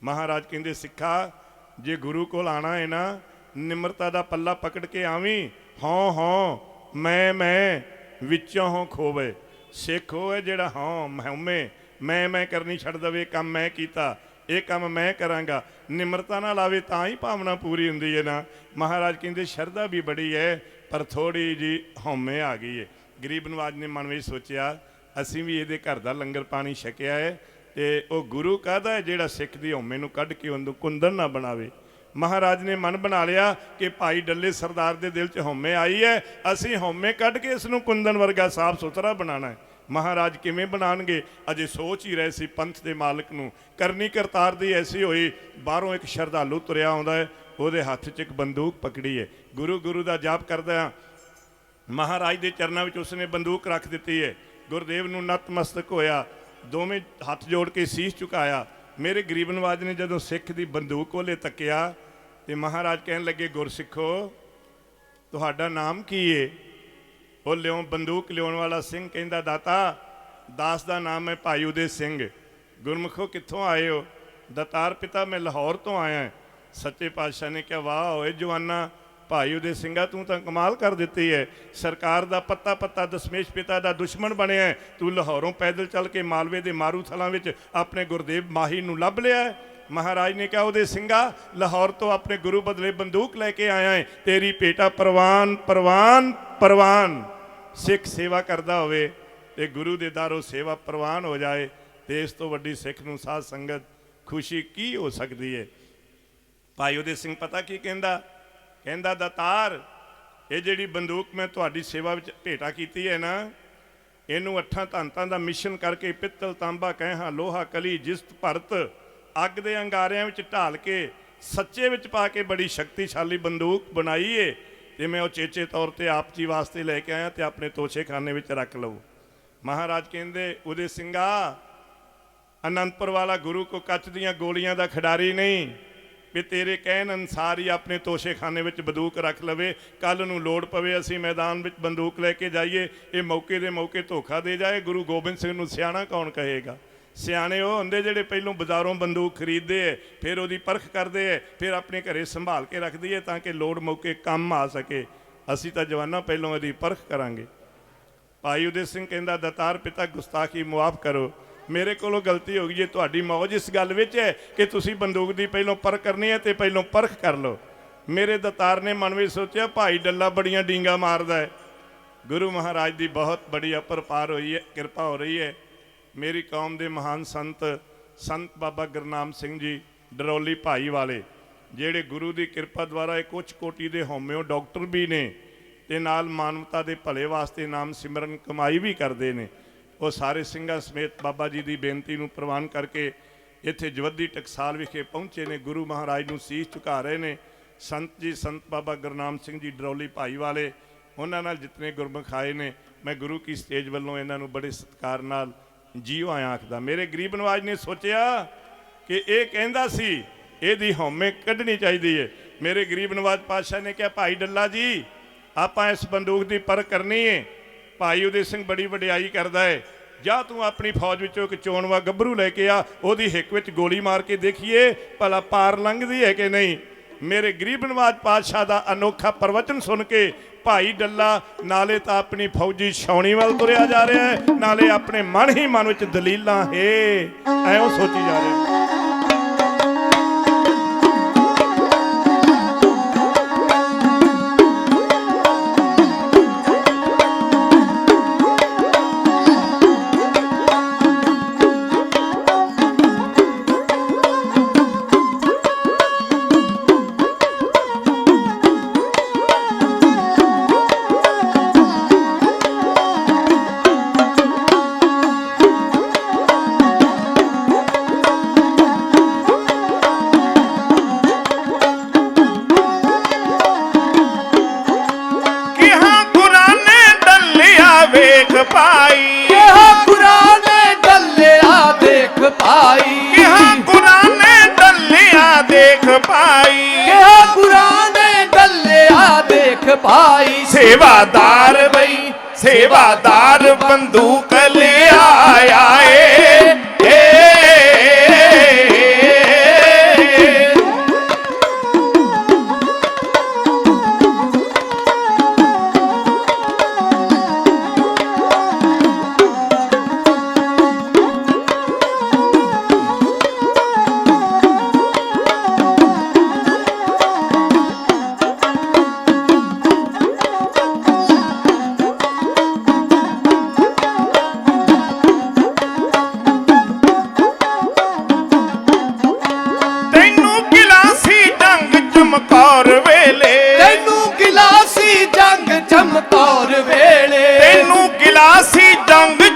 Speaker 1: ਮਹਾਰਾਜ ਕਹਿੰਦੇ ਸਿੱਖਾ ਜੇ ਗੁਰੂ ਕੋਲ ਆਣਾ ਹੈ ਨਾ, ਨਿਮਰਤਾ ਦਾ ਪੱਲਾ ਪਕੜ ਕੇ ਆਵੀਂ। ਹਾਂ ਹਾਂ ਮੈਂ ਵਿੱਚੋਂ ਹੋ ਖੋਵੇ। ਸਿੱਖ ਉਹ ਹੈ ਜਿਹੜਾ ਹਾਂ ਹਉਮੈ ਮੈਂ ਕਰਨੀ ਛੱਡ ਦਵੇ, ਕੰਮ ਮੈਂ ਕੀਤਾ, ਇਹ ਕੰਮ ਮੈਂ ਕਰਾਂਗਾ, ਨਿਮਰਤਾ ਨਾਲ ਆਵੇ ਤਾਂ ਹੀ ਭਾਵਨਾ ਪੂਰੀ ਹੁੰਦੀ ਹੈ ਨਾ। ਮਹਾਰਾਜ ਕਹਿੰਦੇ ਸ਼ਰਧਾ ਵੀ ਬੜੀ ਹੈ, ਪਰ ਥੋੜ੍ਹੀ ਜੀ ਹਉਮੈ ਆ ਗਈ ਹੈ। ਗਰੀਬ ਨਵਾਜ ਨੇ ਮਨ ਵਿੱਚ ਸੋਚਿਆ, ਅਸੀਂ ਵੀ ਇਹਦੇ ਘਰ ਦਾ ਲੰਗਰ ਪਾਣੀ ਛਕਿਆ ਹੈ, ਤੇ ਉਹ ਗੁਰੂ ਕਾਹਦਾ ਹੈ ਜਿਹੜਾ ਸਿੱਖ ਦੀ ਹਉਮੈ ਨੂੰ ਕੱਢ ਕੇ ਉਹਨੂੰ ਕੁੰਦਨ ਨਾ ਬਣਾਵੇ। ਮਹਾਰਾਜ ਨੇ ਮਨ ਬਣਾ ਲਿਆ ਕਿ ਭਾਈ ਡੱਲੇ ਸਰਦਾਰ ਦੇ ਦਿਲ 'ਚ ਹਉਮੈ ਆਈ ਹੈ, ਅਸੀਂ ਹਉਮੈ ਕੱਢ ਕੇ ਇਸ ਨੂੰ ਕੁੰਦਨ ਵਰਗਾ ਸਾਫ ਸੁਥਰਾ ਬਣਾਉਣਾ ਹੈ। ਮਹਾਰਾਜ ਕਿਵੇਂ ਬਣਾਉਣਗੇ ਅਜੇ ਸੋਚ ਹੀ ਰਹੇ ਸੀ। ਪੰਥ ਦੇ ਮਾਲਕ ਨੂੰ ਕਰਨੀ ਕਰਤਾਰ ਦੀ ਐਸੀ ਹੋਈ, ਬਾਹਰੋਂ ਇੱਕ ਸ਼ਰਧਾਲੂ ਤੁਰਿਆ ਆਉਂਦਾ ਹੈ, ਉਹਦੇ ਹੱਥ 'ਚ ਇੱਕ ਬੰਦੂਕ ਪਕੜੀ ਹੈ। ਗੁਰੂ ਦਾ ਜਾਪ ਕਰਦਾ ਮਹਾਰਾਜ ਦੇ ਚਰਨਾਂ ਵਿੱਚ ਉਸਨੇ ਬੰਦੂਕ ਰੱਖ ਦਿੱਤੀ ਹੈ। ਗੁਰਦੇਵ ਨੂੰ ਨਤਮਸਤਕ ਹੋਇਆ, ਦੋਵੇਂ ਹੱਥ ਜੋੜ ਕੇ ਸੀਸ ਝੁਕਾਇਆ। ਮੇਰੇ ਗਰੀਬ ਨਵਾਜ ਨੇ ਜਦੋਂ ਸਿੱਖ ਦੀ ਬੰਦੂਕ ਕੋਲੇ ਤੱਕਿਆ ਤੇ ਮਹਾਰਾਜ ਕਹਿਣ ਲੱਗੇ, ਗੁਰਸਿੱਖੋ ਤੁਹਾਡਾ ਨਾਮ ਕੀ ਏ? ਉਹ ਬੰਦੂਕ ਲਿਆਉਣ ਵਾਲਾ ਸਿੰਘ ਕਹਿੰਦਾ, ਦਾਤਾ ਦਾਸ ਦਾ ਨਾਮ ਹੈ ਭਾਈ ਉਦੇ ਸਿੰਘ। ਗੁਰਮੁਖੋ ਕਿੱਥੋਂ ਆਏ ਹੋ? ਦਾਤਾਰ ਪਿਤਾ ਮੈਂ ਲਾਹੌਰ ਤੋਂ ਆਇਆ। ਸੱਚੇ ਪਾਤਸ਼ਾਹ ਨੇ ਕਿਹਾ, ਵਾਹ ਓਏ ਜਵਾਨਾ, ਭਾਈ ਉਦੇ ਸਿੰਘਾ ਤੂੰ ਤਾਂ ਕਮਾਲ ਕਰ ਦਿੱਤੀ ਹੈ। ਸਰਕਾਰ ਦਾ ਪੱਤਾ ਦਸ਼ਮੇਸ਼ ਪਿਤਾ ਦਾ ਦੁਸ਼ਮਣ ਬਣਿਆ, ਤੂੰ ਲਾਹੌਰੋਂ ਪੈਦਲ ਚੱਲ ਕੇ ਮਾਲਵੇ ਦੇ ਮਾਰੂਥਲਾਂ ਵਿੱਚ ਆਪਣੇ ਗੁਰਦੇਵ ਮਾਹੀ ਨੂੰ ਲੱਭ ਲਿਆ। ਮਹਾਰਾਜ ਨੇ ਕਿਹਾ, ਉਹਦੇ ਸਿੰਘਾ ਲਾਹੌਰ ਤੋਂ ਆਪਣੇ ਗੁਰੂ ਬਦਲੇ ਬੰਦੂਕ ਲੈ ਕੇ ਆਇਆ ਹੈ, ਤੇਰੀ ਭੇਟਾ ਪ੍ਰਵਾਨ। ਸਿੱਖ ਸੇਵਾ ਕਰਦਾ ਹੋਵੇ ਤੇ ਗੁਰੂ ਦੇ ਦਾਰੋਂ ਸੇਵਾ ਪ੍ਰਵਾਨ ਹੋ ਜਾਏ, ਤੇ ਇਸ ਤੋਂ ਵੱਡੀ ਸਿੱਖ ਨੂੰ ਸਾਧ ਸੰਗਤ ਖੁਸ਼ੀ ਕੀ ਹੋ ਸਕਦੀ ਹੈ। ਭਾਈ ਉਹਦੇ ਸਿੰਘ ਪਤਾ ਕੀ ਕਹਿੰਦਾ ਦਾਤਾਰ ਇਹ ਜਿਹੜੀ ਬੰਦੂਕ ਮੈਂ ਤੁਹਾਡੀ ਸੇਵਾ ਵਿੱਚ ਭੇਟਾ ਕੀਤੀ ਹੈ ਨਾ, ਇਹਨੂੰ 8 ਧੰਤਾਂ ਦਾ ਮਿਸ਼ਨ ਕਰਕੇ ਪਿੱਤਲ ਤਾਂਬਾ ਕਹਿਹਾਂ ਲੋਹਾ ਕਲੀ ਜਿਸਤ ਭਰਤ ਅੱਗ ਦੇ ਅੰਗਾਰਿਆਂ ਵਿੱਚ ਢਾਲ ਕੇ ਸੱਚੇ ਵਿੱਚ ਪਾ ਕੇ ਬੜੀ ਸ਼ਕਤੀਸ਼ਾਲੀ ਬੰਦੂਕ ਬਣਾਈ ਏ, ਤੇ ਮੈਂ ਉਹ ਚੇਚੇ ਤੌਰ ਤੇ ਆਪ ਜੀ ਵਾਸਤੇ ਲੈ ਕੇ ਆਇਆ ਤੇ ਆਪਣੇ ਤੋਸ਼ੇਖਾਨੇ ਵਿੱਚ ਰੱਖ ਲਓ। ਮਹਾਰਾਜ ਕਹਿੰਦੇ, ਉਹਦੇ ਸਿੰਘਾ ਅਨੰਦਪੁਰ ਵਾਲਾ ਗੁਰੂ ਕੋ ਕੱਚ ਦੀਆਂ ਗੋਲੀਆਂ ਦਾ ਖਿਡਾਰੀ ਨਹੀਂ ਵੀ ਤੇਰੇ ਕਹਿਣ ਅਨੁਸਾਰ ਹੀ ਆਪਣੇ ਤੋਸ਼ੇਖਾਨੇ ਵਿੱਚ ਬੰਦੂਕ ਰੱਖ ਲਵੇ, ਕੱਲ ਨੂੰ ਲੋੜ ਪਵੇ ਅਸੀਂ ਮੈਦਾਨ ਵਿੱਚ ਬੰਦੂਕ ਲੈ ਕੇ ਜਾਈਏ, ਇਹ ਮੌਕੇ ਦੇ ਮੌਕੇ ਧੋਖਾ ਦੇ ਜਾਏ। ਗੁਰੂ ਗੋਬਿੰਦ ਸਿੰਘ ਨੂੰ ਸਿਆਣਾ ਕੌਣ ਕਹੇਗਾ? ਸਿਆਣੇ ਉਹ ਹੁੰਦੇ ਜਿਹੜੇ ਪਹਿਲੋਂ ਬਾਜ਼ਾਰੋਂ ਬੰਦੂਕ ਖਰੀਦਦੇ ਹੈ, ਫਿਰ ਉਹਦੀ ਪਰਖ ਕਰਦੇ ਹੈ, ਫਿਰ ਆਪਣੇ ਘਰੇ ਸੰਭਾਲ ਕੇ ਰੱਖਦੀ ਹੈ ਤਾਂ ਕਿ ਲੋੜ ਮੌਕੇ ਕੰਮ ਆ ਸਕੇ। ਅਸੀਂ ਤਾਂ ਜਵਾਨਾਂ ਪਹਿਲੋਂ ਇਹਦੀ ਪਰਖ ਕਰਾਂਗੇ। ਭਾਈ ਉਦੇ ਸਿੰਘ ਕਹਿੰਦਾ, ਦਾਤਾਰ ਪਿਤਾ ਗੁਸਤਾਖੀ ਮੁਆਫ ਕਰੋ, ਮੇਰੇ ਕੋਲੋਂ ਗਲਤੀ ਹੋ ਗਈ ਹੈ। ਤੁਹਾਡੀ ਮੌਜ ਇਸ ਗੱਲ ਵਿੱਚ ਹੈ ਕਿ ਤੁਸੀਂ ਬੰਦੂਕ ਦੀ ਪਹਿਲੋਂ ਪਰਖ ਕਰਨੀ ਹੈ ਤੇ ਪਹਿਲੋਂ ਪਰਖ ਕਰ ਲਓ। ਮੇਰੇ ਦਾਤਾਰ ਨੇ ਮਨ ਵਿੱਚ ਸੋਚਿਆ, ਭਾਈ ਡੱਲਾ ਬੜੀਆਂ ਡੀਂਗਾ ਮਾਰਦਾ ਹੈ। ਗੁਰੂ ਮਹਾਰਾਜ ਦੀ ਬਹੁਤ ਬੜੀ ਅਪਰਪਾਰ ਹੋਈ ਹੈ, ਕਿਰਪਾ ਹੋ ਰਹੀ ਹੈ। मेरी कौम के महान संत बाबा गुरनाम सिंह जी डरौली भाई वाले, ਜਿਹੜੇ गुरु की किरपा द्वारा एक उच्च कोटि के होम्यो डॉक्टर भी ने ते नाल मानवता के भले वास्ते नाम सिमरन कमाई भी करते हैं। वो सारे ਸਿੰਘਾਂ समेत बाबा जी की बेनती को प्रवान करके इत्थे जवद्दी टकसाल विखे पहुँचे ने, गुरु महाराज को सीस झुका रहे हैं। संत जी संत बाबा गुरनाम सिंह जी डरौली भाई वाले, उन्होंने नाल जितने गुरमुख आए ने, मैं गुरु की स्टेज वालों इन्हों बड़े सत्कार नाल जीओ आया आखदा। मेरे गरीब नवाज ने सोचा कि ये कहंदा सी ਇਹਦੀ हौमे कढ़नी चाहिए है। मेरे गरीब नवाज पातशाह ने कहा, भाई डल्ला जी आपां इस बंदूक की परख करनी है। भाई उदय सिंह बड़ी वडियाई करता है, जा तू अपनी फौज विचों एक चोणवा गभरू लैके आ, ਉਹਦੀ हिक विच गोली मार के देखिए भला पार लंघदी है कि नहीं। मेरे गरीब नवाज पातशाह का अनोखा प्रवचन सुन के भाई डल्ला नाले तो अपनी फौजी छाउणी वाल तुरिया जा रहा है, नाले अपने मन ही मन विच दलीलां है ऐं सोची जा रहे हैं।
Speaker 3: सेवादार बई सेवादार बंदूक ले आया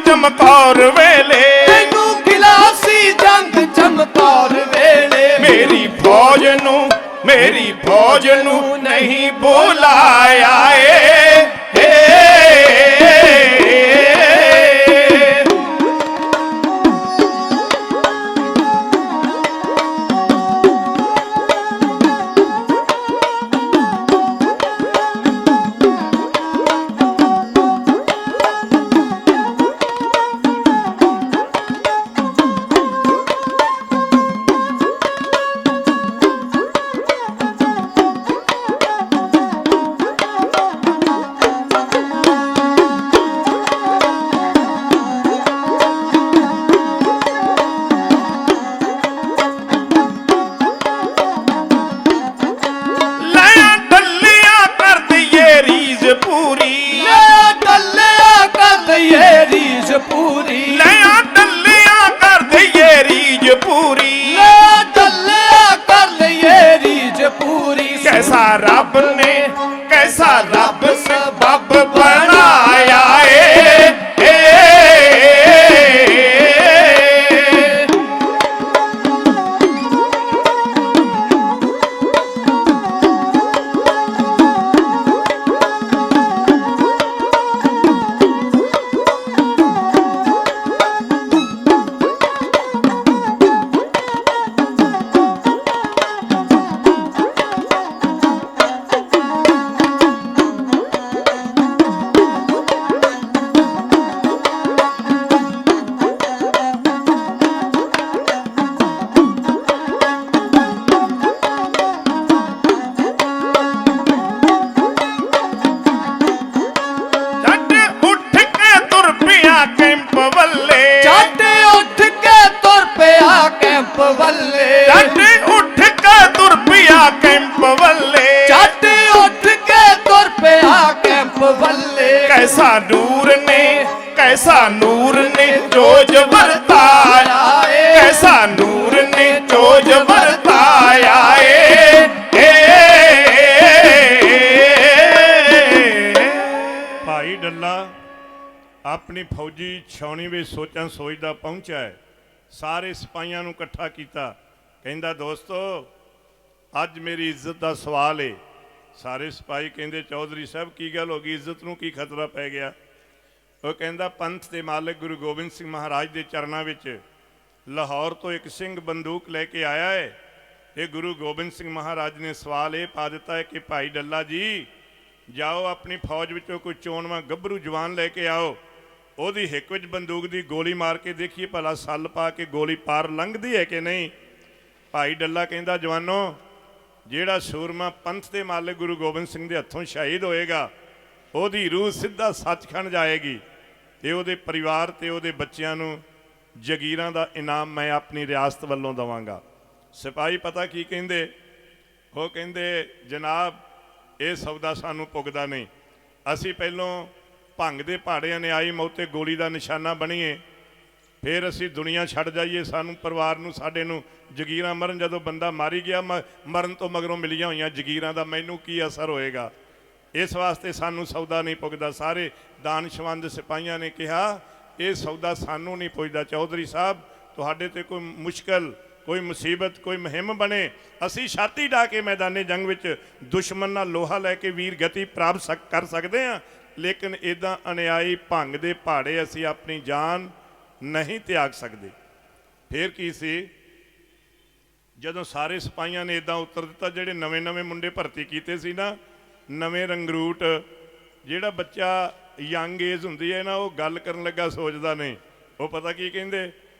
Speaker 3: चमकौर वेले,
Speaker 2: तेनू गिलासी जंग चमकौर वेले,
Speaker 3: मेरी फौज नू नहीं बुलाया
Speaker 1: ਆਪਣੀ ਫੌਜੀ ਛਾਉਣੀ ਵਿੱਚ ਸੋਚਾਂ ਸੋਚਦਾ ਪਹੁੰਚਿਆ ਹੈ। ਸਾਰੇ ਸਿਪਾਹੀਆਂ ਨੂੰ ਇਕੱਠਾ ਕੀਤਾ, ਕਹਿੰਦਾ ਦੋਸਤੋ ਅੱਜ ਮੇਰੀ ਇੱਜ਼ਤ ਦਾ ਸਵਾਲ ਏ। ਸਾਰੇ ਸਿਪਾਹੀ ਕਹਿੰਦੇ ਚੌਧਰੀ ਸਾਹਿਬ ਕੀ ਗੱਲ ਹੋ ਗਈ, ਇੱਜ਼ਤ ਨੂੰ ਕੀ ਖਤਰਾ ਪੈ ਗਿਆ? ਉਹ ਕਹਿੰਦਾ ਪੰਥ ਦੇ ਮਾਲਕ ਗੁਰੂ ਗੋਬਿੰਦ ਸਿੰਘ ਮਹਾਰਾਜ ਦੇ ਚਰਨਾਂ ਵਿੱਚ ਲਾਹੌਰ ਤੋਂ ਇੱਕ ਸਿੰਘ ਬੰਦੂਕ ਲੈ ਕੇ ਆਇਆ ਹੈ। ਇਹ ਗੁਰੂ ਗੋਬਿੰਦ ਸਿੰਘ ਮਹਾਰਾਜ ਨੇ ਸਵਾਲ ਇਹ ਪਾ ਦਿੱਤਾ ਹੈ ਕਿ ਭਾਈ ਡੱਲਾ ਜੀ ਜਾਓ ਆਪਣੀ ਫੌਜ ਵਿੱਚੋਂ ਕੋਈ ਚੋਣਵਾਂ ਗੱਭਰੂ ਜਵਾਨ ਲੈ ਕੇ ਆਓ, ਉਹਦੀ ਹਿੱਕ ਵਿੱਚ ਬੰਦੂਕ ਦੀ ਗੋਲੀ ਮਾਰ ਕੇ ਦੇਖੀਏ ਭਲਾ ਸੱਲ ਪਾ ਕੇ ਗੋਲੀ ਪਾਰ ਲੰਘਦੀ ਹੈ ਕਿ ਨਹੀਂ। ਭਾਈ ਡੱਲਾ ਕਹਿੰਦਾ ਜਵਾਨੋ ਜਿਹੜਾ ਸੂਰਮਾ ਪੰਥ ਦੇ ਮਾਲਕ ਗੁਰੂ ਗੋਬਿੰਦ ਸਿੰਘ ਦੇ ਹੱਥੋਂ ਸ਼ਹੀਦ ਹੋਏਗਾ ਉਹਦੀ ਰੂਹ ਸਿੱਧਾ ਸੱਚਖੰਡ ਜਾਏਗੀ ਤੇ ਉਹਦੇ ਪਰਿਵਾਰ ਤੇ ਉਹਦੇ ਬੱਚਿਆਂ ਨੂੰ ਜਗੀਰਾਂ ਦਾ ਇਨਾਮ ਮੈਂ ਆਪਣੀ ਰਿਆਸਤ ਵੱਲੋਂ ਦੇਵਾਂਗਾ। ਸਿਪਾਹੀ ਪਤਾ ਕੀ ਕਹਿੰਦੇ? ਉਹ ਕਹਿੰਦੇ ਜਨਾਬ ਇਹ ਸੌਦਾ ਸਾਨੂੰ ਪੁੱਗਦਾ ਨਹੀਂ, ਅਸੀਂ ਪਹਿਲੋਂ ਭੰਗ ਦੇ ਪਹਾੜਿਆਂ ਨੇ ਆਈ ਮੌਤੇ ਗੋਲੀ ਦਾ ਨਿਸ਼ਾਨਾ ਬਣੀਏ, ਫਿਰ ਅਸੀਂ ਦੁਨੀਆ ਛੱਡ ਜਾਈਏ, ਸਾਨੂੰ ਪਰਿਵਾਰ ਨੂੰ ਸਾਡੇ ਨੂੰ ਜਗੀਰਾਂ ਮਰਨ। ਜਦੋਂ ਬੰਦਾ ਮਾਰੀ ਗਿਆ ਮਰਨ ਤੋਂ ਮਗਰੋਂ ਮਿਲੀਆਂ ਹੋਈਆਂ ਜਗੀਰਾਂ ਦਾ ਮੈਨੂੰ ਕੀ ਅਸਰ ਹੋਏਗਾ? ਇਸ ਵਾਸਤੇ ਸਾਨੂੰ ਸੌਦਾ ਨਹੀਂ ਪੁੱਗਦਾ। ਸਾਰੇ ਦਾਨਸ਼ਵੰਦ ਸਿਪਾਹੀਆਂ ਨੇ ਕਿਹਾ ਇਹ ਸੌਦਾ ਸਾਨੂੰ ਨਹੀਂ ਪੁੱਜਦਾ। ਚੌਧਰੀ ਸਾਹਿਬ ਤੁਹਾਡੇ ਤੇ ਕੋਈ ਮੁਸ਼ਕਲ ਕੋਈ ਮੁਸੀਬਤ ਕੋਈ ਮੁਹਿੰਮ ਬਣੇ, ਅਸੀਂ ਛਾਤੀ ਢਾ ਕੇ ਮੈਦਾਨੇ ਜੰਗ ਵਿੱਚ ਦੁਸ਼ਮਣ ਨਾਲ ਲੋਹਾ ਲੈ ਕੇ ਵੀਰ ਗਤੀ ਪ੍ਰਾਪਤ ਕਰ ਸਕਦੇ ਹਾਂ, ਲੇਕਿਨ ਇੱਦਾਂ ਅਨਿਆਈ ਭੰਗ ਦੇ ਪਹਾੜੇ ਅਸੀਂ ਆਪਣੀ ਜਾਨ ਨਹੀਂ ਤਿਆਗ ਸਕਦੇ। ਫਿਰ ਕੀ ਸੀ ਜਦੋਂ ਸਾਰੇ ਸਿਪਾਹੀਆਂ ਨੇ ਇੱਦਾਂ ਉੱਤਰ ਦਿੱਤਾ, ਜਿਹੜੇ ਨਵੇਂ ਮੁੰਡੇ ਭਰਤੀ ਕੀਤੇ ਸੀ ਨਾ, ਨਵੇਂ ਰੰਗਰੂਟ, ਜਿਹੜਾ ਬੱਚਾ ਯੰਗ ਏਜ ਹੁੰਦੀ ਹੈ ਨਾ ਉਹ ਗੱਲ ਕਰਨ ਲੱਗਾ ਸੋਚਦਾ ਨਹੀਂ। ਉਹ ਪਤਾ ਕੀ ਕਹਿੰਦੇ?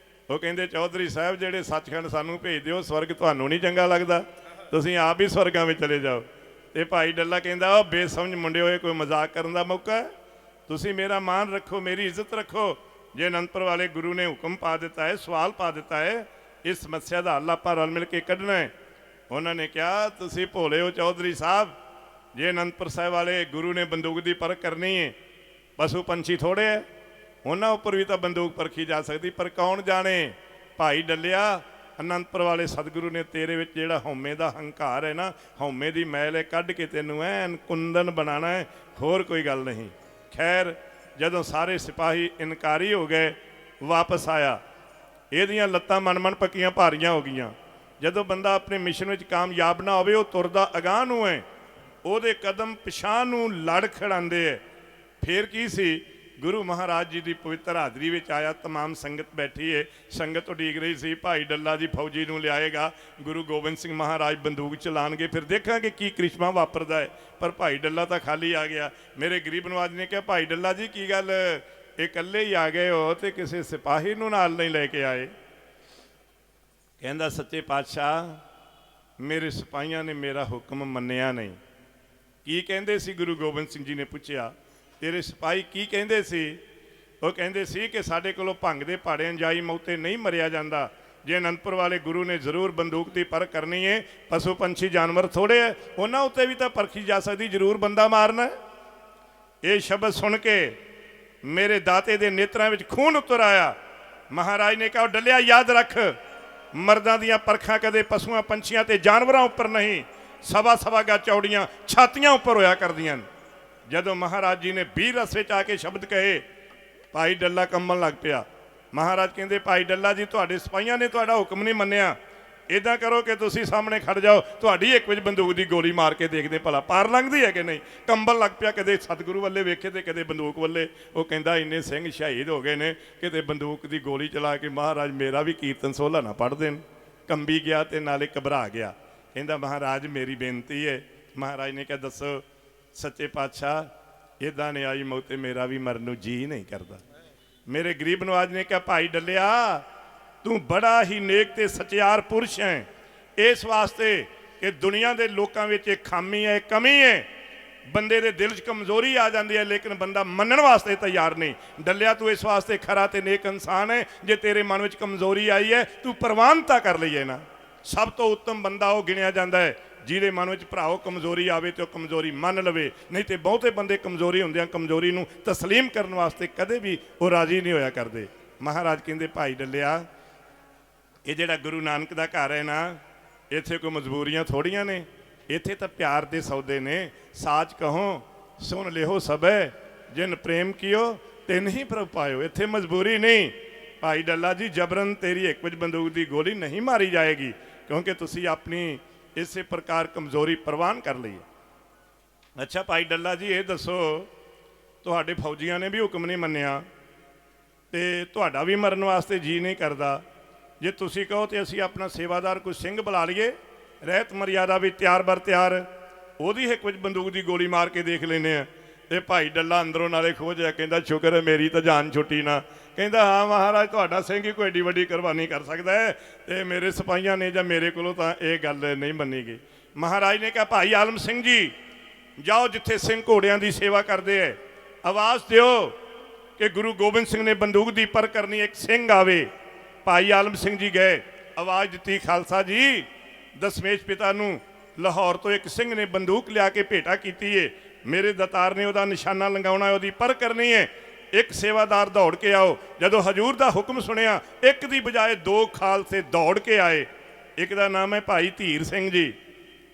Speaker 1: ਉਹ ਕਹਿੰਦੇ ਚੌਧਰੀ ਸਾਹਿਬ ਜਿਹੜੇ ਸੱਚਖੰਡ ਸਾਨੂੰ ਭੇਜ ਦਿਓ, ਸਵਰਗ ਤੁਹਾਨੂੰ ਨਹੀਂ ਚੰਗਾ ਲੱਗਦਾ, ਤੁਸੀਂ ਆਪ ਹੀ ਸਵਰਗਾਂ ਵਿੱਚ ਚਲੇ ਜਾਓ। ਤੇ ਭਾਈ ਡੱਲਾ ਕਹਿੰਦਾ ਉਹ ਬੇਸਮਝ ਮੁੰਡੇ ਹੋਏ, ਕੋਈ ਮਜ਼ਾਕ ਕਰਨ ਦਾ ਮੌਕਾ ਹੈ? ਤੁਸੀਂ ਮੇਰਾ ਮਾਣ ਰੱਖੋ, ਮੇਰੀ ਇੱਜ਼ਤ ਰੱਖੋ। ਜੇ ਅਨੰਦਪੁਰ ਵਾਲੇ ਗੁਰੂ ਨੇ ਹੁਕਮ ਪਾ ਦਿੱਤਾ ਹੈ, ਸਵਾਲ ਪਾ ਦਿੱਤਾ ਹੈ, ਇਸ ਸਮੱਸਿਆ ਦਾ ਹੱਲ ਆਪਾਂ ਰਲ ਮਿਲ ਕੇ ਕੱਢਣਾ ਹੈ। ਉਹਨਾਂ ਨੇ ਕਿਹਾ ਤੁਸੀਂ ਭੋਲੇ ਹੋ ਚੌਧਰੀ ਸਾਹਿਬ, ਜੇ ਅਨੰਦਪੁਰ ਸਾਹਿਬ ਵਾਲੇ ਗੁਰੂ ਨੇ ਬੰਦੂਕ ਦੀ ਪਰਖ ਕਰਨੀ ਹੈ, ਪਸ਼ੂ ਪੰਛੀ ਥੋੜ੍ਹੇ ਹੈ, ਉਹਨਾਂ ਉੱਪਰ ਵੀ ਤਾਂ ਬੰਦੂਕ ਪਰਖੀ ਜਾ ਸਕਦੀ। ਪਰ ਕੌਣ ਜਾਣੇ ਭਾਈ ਡੱਲਿਆ, ਅਨੰਦਪੁਰ ਵਾਲੇ ਸਤਿਗੁਰੂ ਨੇ ਤੇਰੇ ਵਿੱਚ ਜਿਹੜਾ ਹਉਮੈ ਦਾ ਹੰਕਾਰ ਹੈ ਨਾ, ਹਉਮੈ ਦੀ ਮੈਲ ਹੈ, ਕੱਢ ਕੇ ਤੈਨੂੰ ਐਨ ਕੁੰਦਨ ਬਣਾਉਣਾ ਹੈ, ਹੋਰ ਕੋਈ ਗੱਲ ਨਹੀਂ। ਖੈਰ ਜਦੋਂ ਸਾਰੇ ਸਿਪਾਹੀ ਇਨਕਾਰੀ ਹੋ ਗਏ, ਵਾਪਸ ਆਇਆ, ਇਹਦੀਆਂ ਲੱਤਾਂ ਮਨ ਪੱਕੀਆਂ ਭਾਰੀਆਂ ਹੋ ਗਈਆਂ। ਜਦੋਂ ਬੰਦਾ ਆਪਣੇ ਮਿਸ਼ਨ ਵਿੱਚ ਕਾਮਯਾਬ ਨਾ ਹੋਵੇ ਉਹ ਤੁਰਦਾ ਅਗਾਂਹ ਨੂੰ ਹੈ, ਉਹਦੇ ਕਦਮ ਪਿਛਾਂਹ ਨੂੰ ਲੜ ਖੜਾਉਂਦੇ ਹੈ। ਫਿਰ ਕੀ ਸੀ, ਗੁਰੂ ਮਹਾਰਾਜ ਜੀ ਦੀ ਪਵਿੱਤਰ ਹਾਜ਼ਰੀ ਵਿੱਚ ਆਇਆ, ਤਮਾਮ ਸੰਗਤ ਬੈਠੀ ਹੈ, ਸੰਗਤ ਉਡੀਕ ਰਹੀ ਸੀ ਭਾਈ ਡੱਲਾ ਜੀ ਫੌਜੀ ਨੂੰ ਲਿਆਏਗਾ, ਗੁਰੂ ਗੋਬਿੰਦ ਸਿੰਘ ਮਹਾਰਾਜ ਬੰਦੂਕ ਚਲਾਉਣਗੇ, ਫਿਰ ਦੇਖਾਂਗੇ ਕੀ ਕ੍ਰਿਸ਼ਮਾ ਵਾਪਰਦਾ ਹੈ। ਪਰ ਭਾਈ ਡੱਲਾ ਤਾਂ ਖਾਲੀ ਆ ਗਿਆ। ਮੇਰੇ ਗਰੀਬ ਨਵਾਜ ਨੇ ਕਿਹਾ ਭਾਈ ਡੱਲਾ ਜੀ ਕੀ ਗੱਲ ਇਹ ਇਕੱਲੇ ਹੀ ਆ ਗਏ ਹੋ ਤੇ ਕਿਸੇ ਸਿਪਾਹੀ ਨੂੰ ਨਾਲ ਨਹੀਂ ਲੈ ਕੇ ਆਏ? ਕਹਿੰਦਾ ਸੱਚੇ ਪਾਤਸ਼ਾਹ ਮੇਰੇ ਸਿਪਾਹੀਆਂ ਨੇ ਮੇਰਾ ਹੁਕਮ ਮੰਨਿਆ ਨਹੀਂ। ਕੀ ਕਹਿੰਦੇ ਸੀ? ਗੁਰੂ ਗੋਬਿੰਦ ਸਿੰਘ ਜੀ ਨੇ ਪੁੱਛਿਆ ਤੇਰੇ ਸਿਪਾਹੀ ਕੀ ਕਹਿੰਦੇ ਸੀ? ਉਹ ਕਹਿੰਦੇ ਸੀ ਕਿ ਸਾਡੇ ਕੋਲੋਂ ਭੰਗ ਦੇ ਪਹਾੜਿਆਂ ਜਾਈ ਮੌਤੇ ਨਹੀਂ ਮਰਿਆ ਜਾਂਦਾ, ਜੇ ਅਨੰਦਪੁਰ ਵਾਲੇ ਗੁਰੂ ਨੇ ਜ਼ਰੂਰ ਬੰਦੂਕ ਦੀ ਪਰਖ ਕਰਨੀ ਹੈ, ਪਸ਼ੂ ਪੰਛੀ ਜਾਨਵਰ ਥੋੜ੍ਹੇ ਹੈ, ਉਹਨਾਂ ਉੱਤੇ ਵੀ ਤਾਂ ਪਰਖੀ ਜਾ ਸਕਦੀ, ਜ਼ਰੂਰ ਬੰਦਾ ਮਾਰਨਾ। ਇਹ ਸ਼ਬਦ ਸੁਣ ਕੇ ਮੇਰੇ ਦਾਤੇ ਦੇ ਨੇਤਰਾਂ ਵਿੱਚ ਖੂਨ ਉਤਰ ਆਇਆ। ਮਹਾਰਾਜ ਨੇ ਕਿਹਾ ਡੱਲਿਆ ਯਾਦ ਰੱਖ, ਮਰਦਾਂ ਦੀਆਂ ਪਰਖਾਂ ਕਦੇ ਪਸ਼ੂਆਂ ਪੰਛੀਆਂ ਤੇ ਜਾਨਵਰਾਂ ਉੱਪਰ ਨਹੀਂ, ਸਵਾ ਗਾ ਚੌੜੀਆਂ ਛਾਤੀਆਂ ਉੱਪਰ ਹੋਇਆ ਕਰਦੀਆਂ ਨੇ। ਜਦੋਂ ਮਹਾਰਾਜ ਜੀ ਨੇ 20 ਰਸ ਵਿੱਚ ਆ ਕੇ ਸ਼ਬਦ ਕਹੇ, ਭਾਈ ਡੱਲਾ ਕੰਬਣ ਲੱਗ ਪਿਆ। ਮਹਾਰਾਜ ਕਹਿੰਦੇ ਭਾਈ ਡੱਲਾ ਜੀ ਤੁਹਾਡੇ ਸਿਪਾਹੀਆਂ ਨੇ ਤੁਹਾਡਾ ਹੁਕਮ ਨਹੀਂ ਮੰਨਿਆ, ਇੱਦਾਂ ਕਰੋ ਕਿ ਤੁਸੀਂ ਸਾਹਮਣੇ ਖੜ ਜਾਓ, ਤੁਹਾਡੀ ਇੱਕ ਵਿੱਚ ਬੰਦੂਕ ਦੀ ਗੋਲੀ ਮਾਰ ਕੇ ਦੇਖਦੇ ਭਲਾ ਪਾਰ ਲੰਘਦੀ ਹੈ ਕਿ ਨਹੀਂ। ਕੰਬਣ ਲੱਗ ਪਿਆ, ਕਦੇ ਸਤਿਗੁਰੂ ਵੱਲੇ ਵੇਖੇ ਤੇ ਕਦੇ ਬੰਦੂਕ ਵੱਲੇ। ਉਹ ਕਹਿੰਦਾ ਇੰਨੇ ਸਿੰਘ ਸ਼ਹੀਦ ਹੋ ਗਏ ਨੇ, ਕਿਤੇ ਬੰਦੂਕ ਦੀ ਗੋਲੀ ਚਲਾ ਕੇ ਮਹਾਰਾਜ ਮੇਰਾ ਵੀ ਕੀਰਤਨ ਸੋਹਲਾ ਨਾ ਪੜ੍ਹ ਦੇਣ। ਕੰਬੀ ਗਿਆ ਤੇ ਨਾਲੇ ਘਬਰਾ ਗਿਆ। ਕਹਿੰਦਾ ਮਹਾਰਾਜ ਮੇਰੀ ਬੇਨਤੀ ਹੈ। ਮਹਾਰਾਜ ਨੇ ਕਿਹਾ ਦੱਸੋ। ਸੱਚੇ ਪਾਤਸ਼ਾਹ ਇੱਦਾਂ ਨੇ ਆਈ ਮੌਤ ਮੇਰਾ ਵੀ ਮਰਨ ਨੂੰ ਜੀ ਨਹੀਂ ਕਰਦਾ। ਮੇਰੇ ਗਰੀਬ ਨਵਾਜ ਨੇ ਕਿਹਾ ਭਾਈ ਡੱਲਿਆ ਤੂੰ ਬੜਾ ਹੀ ਨੇਕ ਤੇ ਸਚਿਆਰ ਪੁਰਸ਼ ਹੈ, ਇਸ ਵਾਸਤੇ ਕਿ ਦੁਨੀਆ ਦੇ ਲੋਕਾਂ ਵਿੱਚ ਇੱਕ ਖਾਮੀ ਹੈ, ਕਮੀ ਹੈ, ਬੰਦੇ ਦੇ ਦਿਲ 'ਚ ਕਮਜ਼ੋਰੀ ਆ ਜਾਂਦੀ ਹੈ, ਲੇਕਿਨ ਬੰਦਾ ਮੰਨਣ ਵਾਸਤੇ ਤਿਆਰ ਨਹੀਂ। ਡੱਲਿਆ ਤੂੰ ਇਸ ਵਾਸਤੇ ਖਰਾ ਤੇ ਨੇਕ ਇਨਸਾਨ ਹੈ, ਜੇ ਤੇਰੇ ਮਨ ਵਿੱਚ ਕਮਜ਼ੋਰੀ ਆਈ ਹੈ ਤੂੰ ਪ੍ਰਵਾਨਤਾ ਕਰ ਲਈਏ ਨਾ। ਸਭ ਤੋਂ ਉੱਤਮ ਬੰਦਾ ਉਹ ਗਿਣਿਆ ਜਾਂਦਾ ਹੈ ਜਿਹਦੇ ਮਨ ਵਿੱਚ ਭਰਾਓ ਕਮਜ਼ੋਰੀ ਆਵੇ ਤੇ ਉਹ ਕਮਜ਼ੋਰੀ ਮੰਨ ਲਵੇ, ਨਹੀਂ ਤੇ ਬਹੁਤੇ ਬੰਦੇ ਕਮਜ਼ੋਰੀ ਹੁੰਦਿਆਂ ਕਮਜ਼ੋਰੀ ਨੂੰ ਤਸਲੀਮ ਕਰਨ ਵਾਸਤੇ ਕਦੇ ਵੀ ਉਹ ਰਾਜ਼ੀ ਨਹੀਂ ਹੋਇਆ ਕਰਦੇ। ਮਹਾਰਾਜ ਕਹਿੰਦੇ ਭਾਈ ਡੱਲਿਆ ਇਹ ਜਿਹੜਾ ਗੁਰੂ ਨਾਨਕ ਦਾ ਘਰ ਹੈ ਨਾ, ਇੱਥੇ ਕੋਈ ਮਜਬੂਰੀਆਂ ਥੋੜੀਆਂ ਨੇ, ਇੱਥੇ ਤਾਂ ਪਿਆਰ ਦੇ ਸੌਦੇ ਨੇ। ਸਾਚ ਕਹੋ ਸੁਣ ਲਿਓ ਸਭੈ ਜਿਨ ਪ੍ਰੇਮ ਕੀਓ ਤਿੰਨ ਹੀ ਪ੍ਰਭ ਪਾਇਓ। ਇੱਥੇ ਮਜਬੂਰੀ ਨਹੀਂ ਭਾਈ ਡੱਲਾ ਜੀ, ਜਬਰਨ ਤੇਰੀ ਇੱਕ ਵਿੱਚ ਬੰਦੂਕ ਦੀ ਗੋਲੀ ਨਹੀਂ ਮਾਰੀ ਜਾਏਗੀ, ਕਿਉਂਕਿ ਤੁਸੀਂ ਆਪਣੀ ਇਸੇ ਪ੍ਰਕਾਰ ਕਮਜ਼ੋਰੀ ਪ੍ਰਵਾਨ ਕਰ ਲਈ। ਅੱਛਾ ਭਾਈ ਡੱਲਾ ਜੀ, ਇਹ ਦੱਸੋ ਤੁਹਾਡੇ ਫੌਜੀਆਂ ਨੇ ਵੀ ਹੁਕਮ ਨਹੀਂ ਮੰਨਿਆ ਤੇ ਤੁਹਾਡਾ ਵੀ ਮਰਨ ਵਾਸਤੇ ਜੀ ਨਹੀਂ ਕਰਦਾ, ਜੇ ਤੁਸੀਂ ਕਹੋ ਤੇ ਅਸੀਂ ਆਪਣਾ ਸੇਵਾਦਾਰ ਕੋਈ ਸਿੰਘ ਬੁਲਾ ਲਈਏ, ਰਹਿਤ ਮਰਿਆਦਾ ਵੀ ਤਿਆਰ ਬਰ ਤਿਆਰ, ਉਹਦੀ ਇੱਕ ਵਿੱਚ ਬੰਦੂਕ ਦੀ ਗੋਲੀ ਮਾਰ ਕੇ ਦੇਖ ਲੈਂਦੇ ਆ। ਤੇ ਭਾਈ ਡੱਲਾ ਅੰਦਰੋਂ ਨਾਲੇ ਖੋਜਿਆ, ਕਹਿੰਦਾ ਸ਼ੁਕਰ ਹੈ ਮੇਰੀ ਤਾਂ ਜਾਨ ਛੁੱਟੀ ਨਾ। ਕਹਿੰਦਾ ਹਾਂ ਮਹਾਰਾਜ, ਤੁਹਾਡਾ ਸਿੰਘ ਹੀ ਕੋਈ ਏਡੀ ਵੱਡੀ ਕੁਰਬਾਨੀ ਕਰ ਸਕਦਾ ਹੈ, ਤੇ ਮੇਰੇ ਸਿਪਾਹੀਆਂ ਨੇ ਜਾਂ ਮੇਰੇ ਕੋਲੋਂ ਤਾਂ ਇਹ ਗੱਲ ਨਹੀਂ ਮੰਨੀ ਗਈ। ਮਹਾਰਾਜ ਨੇ ਕਿਹਾ ਭਾਈ ਆਲਮ ਸਿੰਘ ਜੀ ਜਾਓ, ਜਿੱਥੇ ਸਿੰਘ ਘੋੜਿਆਂ ਦੀ ਸੇਵਾ ਕਰਦੇ ਹੈ ਆਵਾਜ਼ ਦਿਓ ਕਿ ਗੁਰੂ ਗੋਬਿੰਦ ਸਿੰਘ ਨੇ ਬੰਦੂਕ ਦੀ ਪਰ ਕਰਨੀ, ਇੱਕ ਸਿੰਘ ਆਵੇ। ਭਾਈ ਆਲਮ ਸਿੰਘ ਜੀ ਗਏ, ਆਵਾਜ਼ ਦਿੱਤੀ ਖਾਲਸਾ ਜੀ, ਦਸ਼ਮੇਸ਼ ਪਿਤਾ ਨੂੰ ਲਾਹੌਰ ਤੋਂ ਇੱਕ ਸਿੰਘ ਨੇ ਬੰਦੂਕ ਲਿਆ ਕੇ ਭੇਟਾ ਕੀਤੀ ਏ, ਮੇਰੇ ਦਾਤਾਰ ਨੇ ਉਹਦਾ ਨਿਸ਼ਾਨਾ ਲੰਗਾਉਣਾ, ਉਹਦੀ ਪਰ ਕਰਨੀ ਹੈ, ਇੱਕ ਸੇਵਾਦਾਰ ਦੌੜ ਕੇ ਆਓ। ਜਦੋਂ ਹਜੂਰ ਦਾ ਹੁਕਮ ਸੁਣਿਆ, ਇੱਕ ਦੀ ਬਜਾਏ ਦੋ ਖਾਲਸੇ ਦੌੜ ਕੇ ਆਏ। ਇੱਕ ਦਾ ਨਾਮ ਹੈ ਭਾਈ ਧੀਰ ਸਿੰਘ ਜੀ,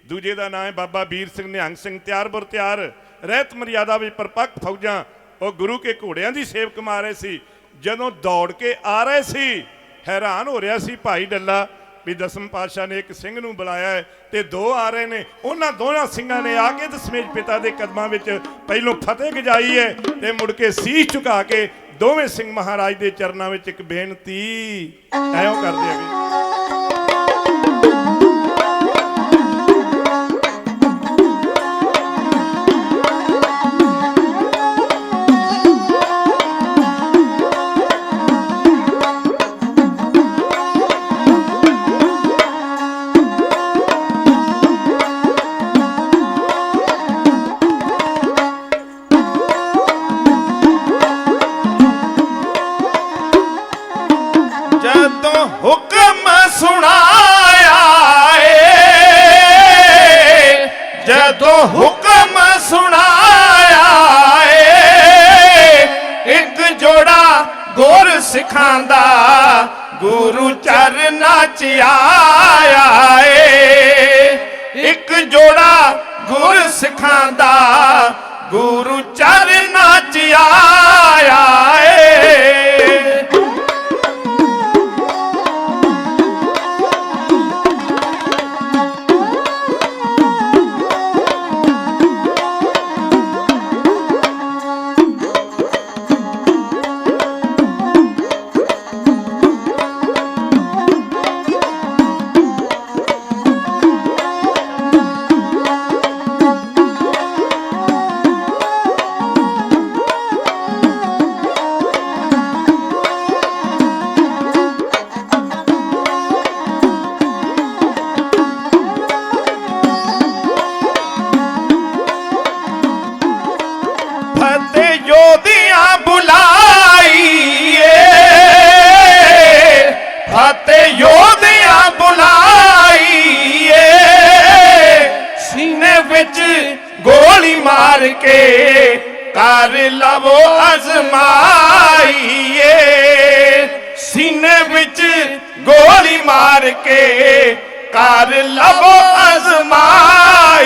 Speaker 1: ਦੂਜੇ ਦਾ ਨਾਮ ਹੈ ਬਾਬਾ ਵੀਰ ਸਿੰਘ ਨਿਹੰਗ ਸਿੰਘ। ਤਿਆਰ ਬਰ ਤਿਆਰ, ਰਹਿਤ ਮਰਿਆਦਾ ਵਿੱਚ ਪਰਪੱਕ ਫੌਜਾਂ, ਉਹ ਗੁਰੂ ਕੇ ਘੋੜਿਆਂ ਦੀ ਸੇਵਕ ਮਾਰ ਰਹੇ ਸੀ। ਜਦੋਂ ਦੌੜ ਕੇ ਆ ਰਹੇ ਸੀ, ਹੈਰਾਨ ਹੋ ਰਿਹਾ ਸੀ ਭਾਈ ਡੱਲਾ ਵੀ ਦਸਮ ਪਾਤਸ਼ਾਹ ਨੇ ਇੱਕ ਸਿੰਘ ਨੂੰ ਬੁਲਾਇਆ ਹੈ ਤੇ ਦੋ ਆ ਰਹੇ ਨੇ। ਉਹਨਾਂ ਦੋਨਾਂ ਸਿੰਘਾਂ ਨੇ ਆ ਕੇ ਦਸ਼ਮੇਸ਼ ਪਿਤਾ ਦੇ ਕਦਮਾਂ ਵਿੱਚ ਪਹਿਲੋਂ ਫਤਿਹ ਗਜਾਈ ਹੈ ਤੇ ਮੁੜ ਕੇ ਸੀਸ ਝੁਕਾ ਕੇ ਦੋਵੇਂ ਸਿੰਘ ਮਹਾਰਾਜ ਦੇ ਚਰਨਾਂ ਵਿੱਚ ਇੱਕ ਬੇਨਤੀ ਐਉਂ ਕਰਦੇ ਆ।
Speaker 3: ਹੁਕਮ ਸੁਣਾਇਆ ਏ, ਜਦੋਂ ਹੁਕਮ ਸੁਣਾਇਆ ਏ, ਇੱਕ ਜੋੜਾ ਗੁਰ ਸਿੱਖਾਂ ਦਾ ਗੁਰੂ ਚਰਨਾਂ 'ਚ ਆਇਆ ਏ, ਇੱਕ ਜੋੜਾ ਗੁਰ ਸਿੱਖਾਂ ਦਾ ਗੁਰੂ ਚਰਨਾਂ 'ਚ ਆਇਆ ਏ। ਗੋਲੀ ਮਾਰ ਕੇ ਕਰ ਲਵੋ ਅਜ਼ਮਾਈਏ, ਸੀਨੇ ਵਿੱਚ ਗੋਲੀ ਮਾਰ ਕੇ ਕਰ ਲਵੋ ਅਜ਼ਮਾਈਏ।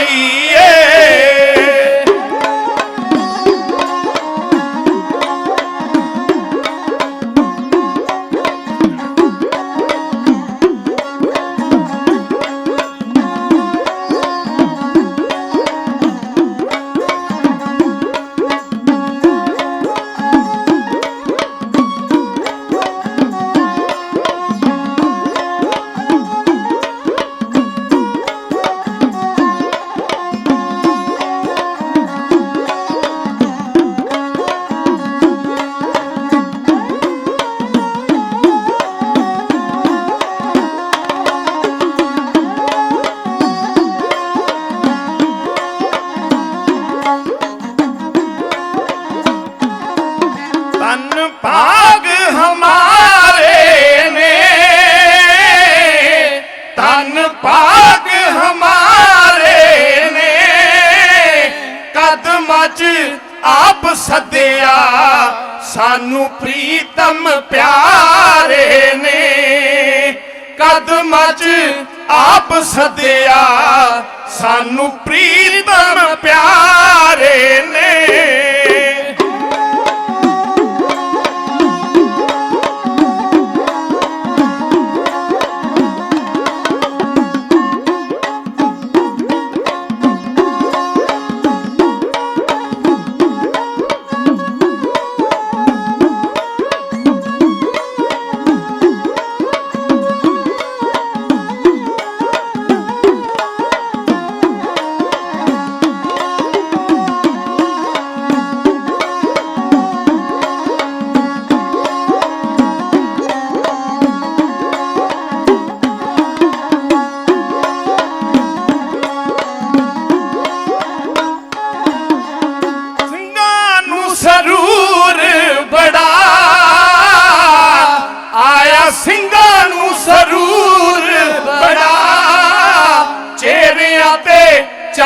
Speaker 3: भाग हमारे ने, तन भाग हमारे ने, कदमां च आप सदिया सानू प्रीतम प्यारे ने, कदमां च आप सदिया सानू प्रीतम प्यारे ने।